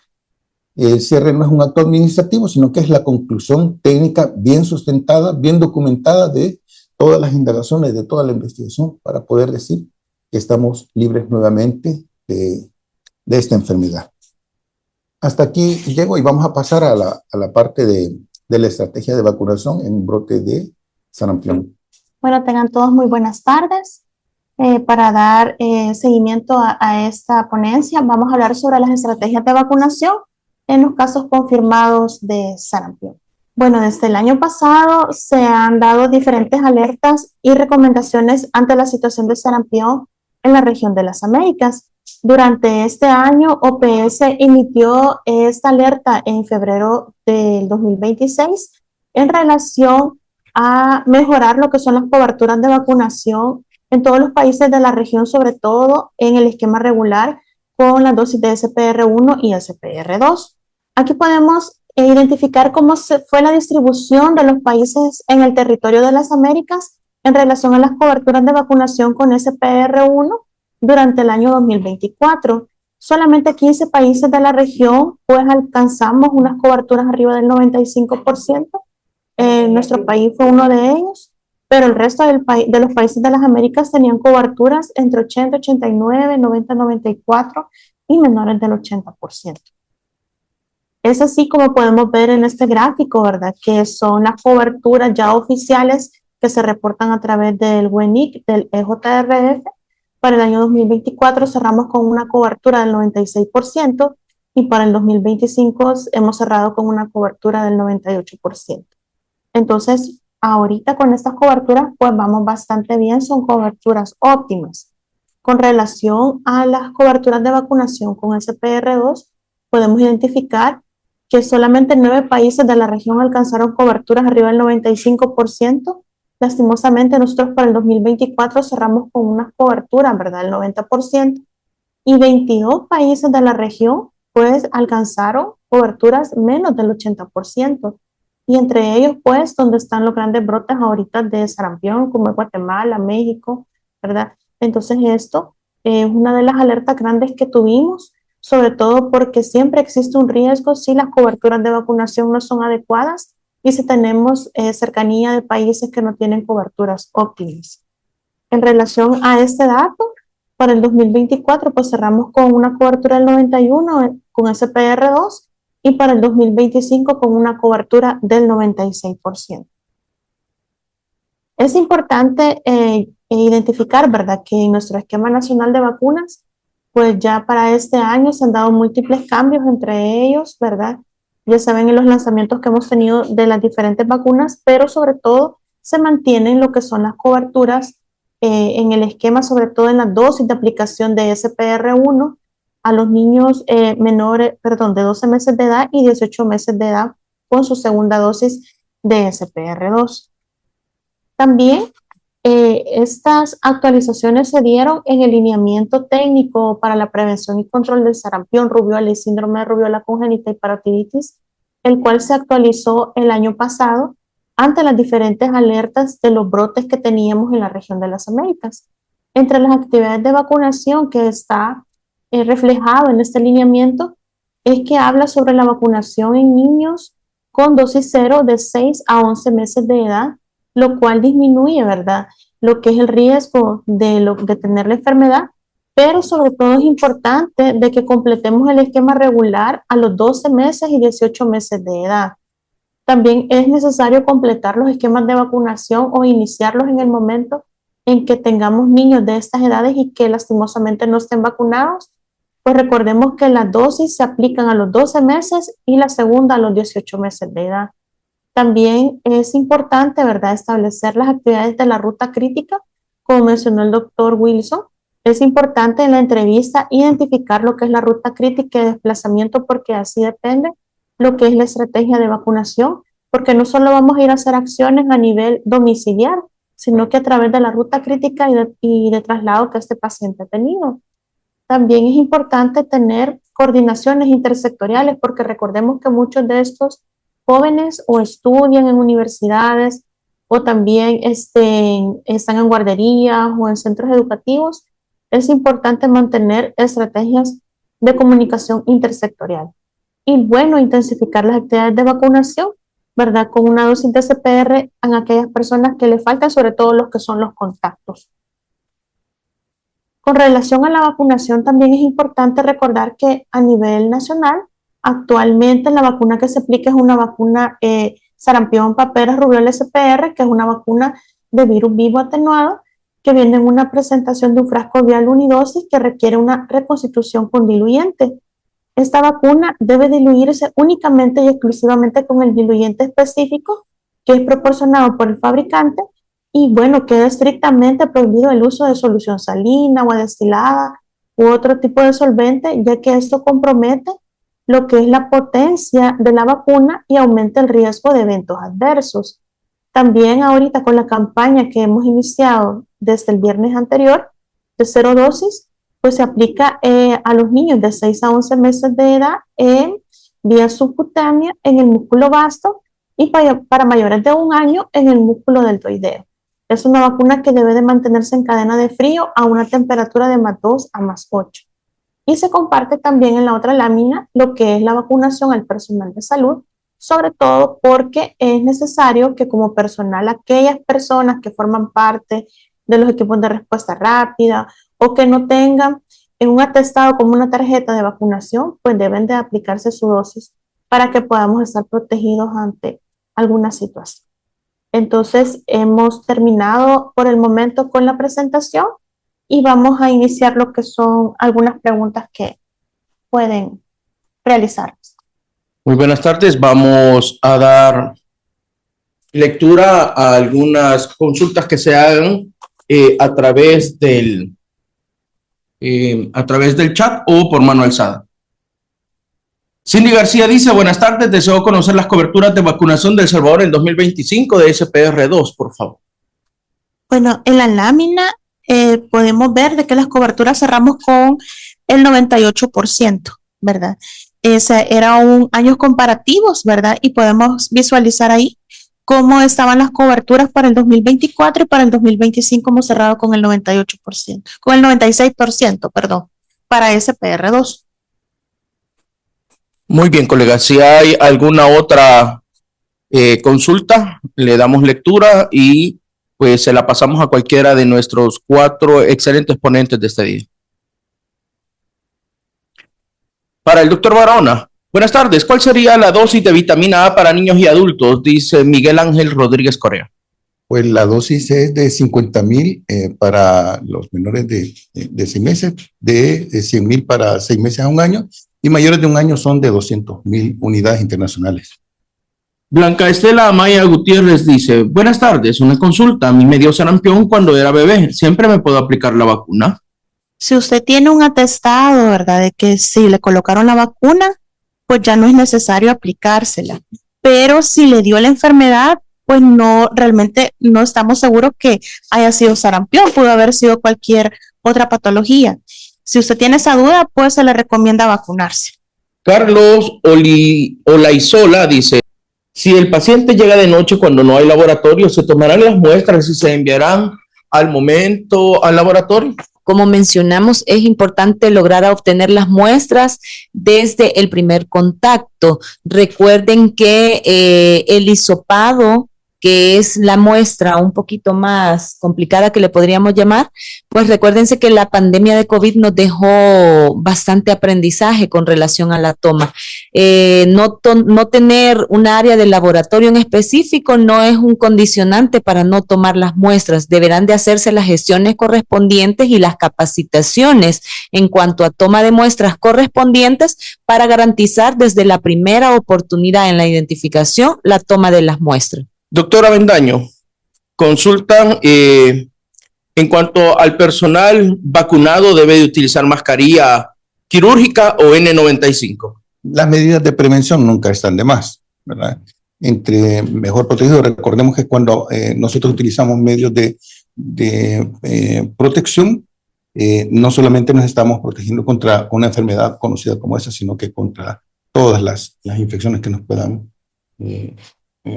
El cierre no es un acto administrativo, sino que es la conclusión técnica bien sustentada, bien documentada de todas las indagaciones, de toda la investigación, para poder decir que estamos libres nuevamente de esta enfermedad. Hasta aquí llego y vamos a pasar a la parte de la estrategia de vacunación en un brote de sarampión. Bueno, tengan todos muy buenas tardes. Para dar seguimiento a esta ponencia, vamos a hablar sobre las estrategias de vacunación en los casos confirmados de sarampión. Bueno, desde el año pasado se han dado diferentes alertas y recomendaciones ante la situación de sarampión en la región de las Américas. Durante este año, OPS emitió esta alerta en febrero del 2026 en relación a mejorar lo que son las coberturas de vacunación en todos los países de la región, sobre todo en el esquema regular con las dosis de SPR1 y SPR2. Aquí podemos identificar cómo fue la distribución de los países en el territorio de las Américas en relación a las coberturas de vacunación con SPR1 durante el año 2024. Solamente 15 países de la región pues alcanzamos unas coberturas arriba del 95%. Nuestro país fue uno de ellos, pero el resto de los países de las Américas tenían coberturas entre 80, 89, 90, 94 y menores del 80%. Es así como podemos ver en este gráfico, ¿verdad? Que son las coberturas ya oficiales que se reportan a través del WENIC, del EJRF. Para el año 2024 cerramos con una cobertura del 96% y para el 2025 hemos cerrado con una cobertura del 98%. Entonces, ahorita con estas coberturas, pues vamos bastante bien, son coberturas óptimas. Con relación a las coberturas de vacunación con SPR2, podemos identificar que solamente 9 países de la región alcanzaron coberturas arriba del 95%. Lastimosamente, nosotros para el 2024 cerramos con una cobertura, ¿verdad?, del 90%, y 22 países de la región, pues, alcanzaron coberturas menos del 80%. Y entre ellos, pues, donde están los grandes brotes ahorita de sarampión, como Guatemala, México, ¿verdad? Entonces, esto es una de las alertas grandes que tuvimos, sobre todo porque siempre existe un riesgo si las coberturas de vacunación no son adecuadas y si tenemos cercanía de países que no tienen coberturas óptimas. En relación a este dato, para el 2024, pues cerramos con una cobertura del 91 con SPR2 y para el 2025 con una cobertura del 96%. Es importante identificar, ¿verdad?, que en nuestro esquema nacional de vacunas, pues ya para este año se han dado múltiples cambios, entre ellos, ¿verdad? Ya saben en los lanzamientos que hemos tenido de las diferentes vacunas, pero sobre todo se mantienen lo que son las coberturas en el esquema, sobre todo en las dosis de aplicación de SPR1 a los niños de 12 meses de edad y 18 meses de edad con su segunda dosis de SPR2. También estas actualizaciones se dieron en el lineamiento técnico para la prevención y control del sarampión, rubiola y síndrome de rubiola congénita y parotiditis, el cual se actualizó el año pasado ante las diferentes alertas de los brotes que teníamos en la región de las Américas. Entre las actividades de vacunación que está reflejado en este lineamiento es que habla sobre la vacunación en niños con dosis cero de 6 a 11 meses de edad, lo cual disminuye, ¿verdad?, lo que es el riesgo de tener la enfermedad, pero sobre todo es importante de que completemos el esquema regular a los 12 meses y 18 meses de edad. También es necesario completar los esquemas de vacunación o iniciarlos en el momento en que tengamos niños de estas edades y que lastimosamente no estén vacunados, pues recordemos que las dosis se aplican a los 12 meses y la segunda a los 18 meses de edad. También es importante, ¿verdad?, establecer las actividades de la ruta crítica, como mencionó el doctor Wilson. Es importante en la entrevista identificar lo que es la ruta crítica de desplazamiento, porque así depende lo que es la estrategia de vacunación, porque no solo vamos a ir a hacer acciones a nivel domiciliar, sino que a través de la ruta crítica y de traslado que este paciente ha tenido. También es importante tener coordinaciones intersectoriales, porque recordemos que muchos de estos jóvenes o estudian en universidades o también están en guarderías o en centros educativos. Es importante mantener estrategias de comunicación intersectorial. Y bueno, intensificar las actividades de vacunación, ¿verdad?, con una dosis de CPR en aquellas personas que les faltan, sobre todo los que son los contactos. Con relación a la vacunación, también es importante recordar que a nivel nacional, actualmente la vacuna que se aplica es una vacuna sarampión, paperas, rubiola SPR, que es una vacuna de virus vivo atenuado, que viene en una presentación de un frasco vial unidosis que requiere una reconstitución con diluyente. esta vacuna debe diluirse únicamente y exclusivamente con el diluyente específico que es proporcionado por el fabricante y bueno, queda estrictamente prohibido el uso de solución salina, agua destilada u otro tipo de solvente, ya que esto compromete lo que es la potencia de la vacuna y aumenta el riesgo de eventos adversos. También ahorita con la campaña que hemos iniciado desde el viernes anterior de 0 dosis, pues se aplica a los niños de 6 a 11 meses de edad vía subcutánea en el músculo vasto y para mayores de 1 año en el músculo deltoideo. Es una vacuna que debe de mantenerse en cadena de frío a una temperatura de +2 a +8. Y se comparte también en la otra lámina lo que es la vacunación al personal de salud, sobre todo porque es necesario que como personal aquellas personas que forman parte de los equipos de respuesta rápida o que no tengan un atestado como una tarjeta de vacunación, pues deben de aplicarse su dosis para que podamos estar protegidos ante alguna situación. Entonces, hemos terminado por el momento con la presentación y vamos a iniciar lo que son algunas preguntas que pueden realizar. Muy buenas tardes. Vamos a dar lectura a algunas consultas que se hagan a través del chat o por mano alzada. Cindy García dice, buenas tardes, deseo conocer las coberturas de vacunación de El Salvador en 2025 de SPR2, por favor. Bueno, en la lámina podemos ver de que las coberturas cerramos con el 98%, ¿verdad? Eran años comparativos, ¿verdad? Y podemos visualizar ahí cómo estaban las coberturas para el 2024 y para el 2025 hemos cerrado con el 98%, con el 96%, perdón, para SPR2. Muy bien, colega. Si hay alguna otra consulta, le damos lectura y pues se la pasamos a cualquiera de nuestros 4 excelentes ponentes de este día. Para el doctor Barahona, buenas tardes. ¿Cuál sería la dosis de vitamina A para niños y adultos? Dice Miguel Ángel Rodríguez Correa. Pues la dosis es de 50,000 para los menores de 6 meses, de 100,000 para 6 meses a 1 año, y mayores de 1 año son de 200,000 unidades internacionales. Blanca Estela Amaya Gutiérrez dice, buenas tardes, una consulta. A mí me dio sarampión cuando era bebé. ¿Siempre me puedo aplicar la vacuna? Si usted tiene un atestado, ¿verdad?, de que si le colocaron la vacuna, pues ya no es necesario aplicársela. Pero si le dio la enfermedad, pues no, realmente no estamos seguros que haya sido sarampión, pudo haber sido cualquier otra patología. Si usted tiene esa duda, pues se le recomienda vacunarse. Carlos Olaizola dice, si el paciente llega de noche cuando no hay laboratorio, ¿se tomarán las muestras y se enviarán al momento al laboratorio? Como mencionamos, es importante lograr obtener las muestras desde el primer contacto. Recuerden que el hisopado, que es la muestra un poquito más complicada que le podríamos llamar, pues recuérdense que la pandemia de COVID nos dejó bastante aprendizaje con relación a la toma. No tener un área de laboratorio en específico no es un condicionante para no tomar las muestras. Deberán de hacerse las gestiones correspondientes y las capacitaciones en cuanto a toma de muestras correspondientes para garantizar desde la primera oportunidad en la identificación la toma de las muestras. Doctora Bendaño, consultan en cuanto al personal vacunado, ¿debe de utilizar mascarilla quirúrgica o N95? Las medidas de prevención nunca están de más, ¿verdad? Entre mejor protegido, recordemos que cuando nosotros utilizamos medios de protección, no solamente nos estamos protegiendo contra una enfermedad conocida como esa, sino que contra todas las infecciones que nos puedan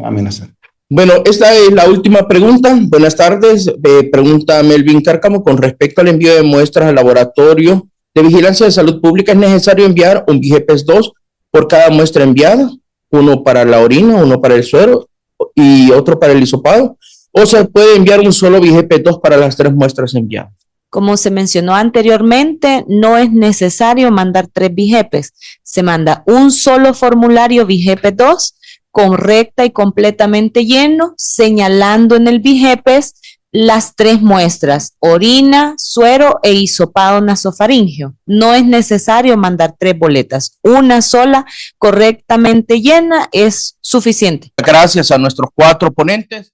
amenazar. Bueno, esta es la última pregunta. Buenas tardes. Pregunta Melvin Cárcamo con respecto al envío de muestras al laboratorio de vigilancia de salud pública. ¿Es necesario enviar un VIGEPES 2 por cada muestra enviada? Uno para la orina, uno para el suero y otro para el hisopado. ¿O se puede enviar un solo VIGEPES 2 para las 3 muestras enviadas? Como se mencionó anteriormente, no es necesario mandar 3 VIGEPES. Se manda un solo formulario VIGEPES 2 correcta y completamente lleno, señalando en el VIGEPES las 3 muestras, orina, suero e hisopado nasofaríngeo. No es necesario mandar 3 boletas. Una sola correctamente llena es suficiente. Gracias a nuestros 4 ponentes.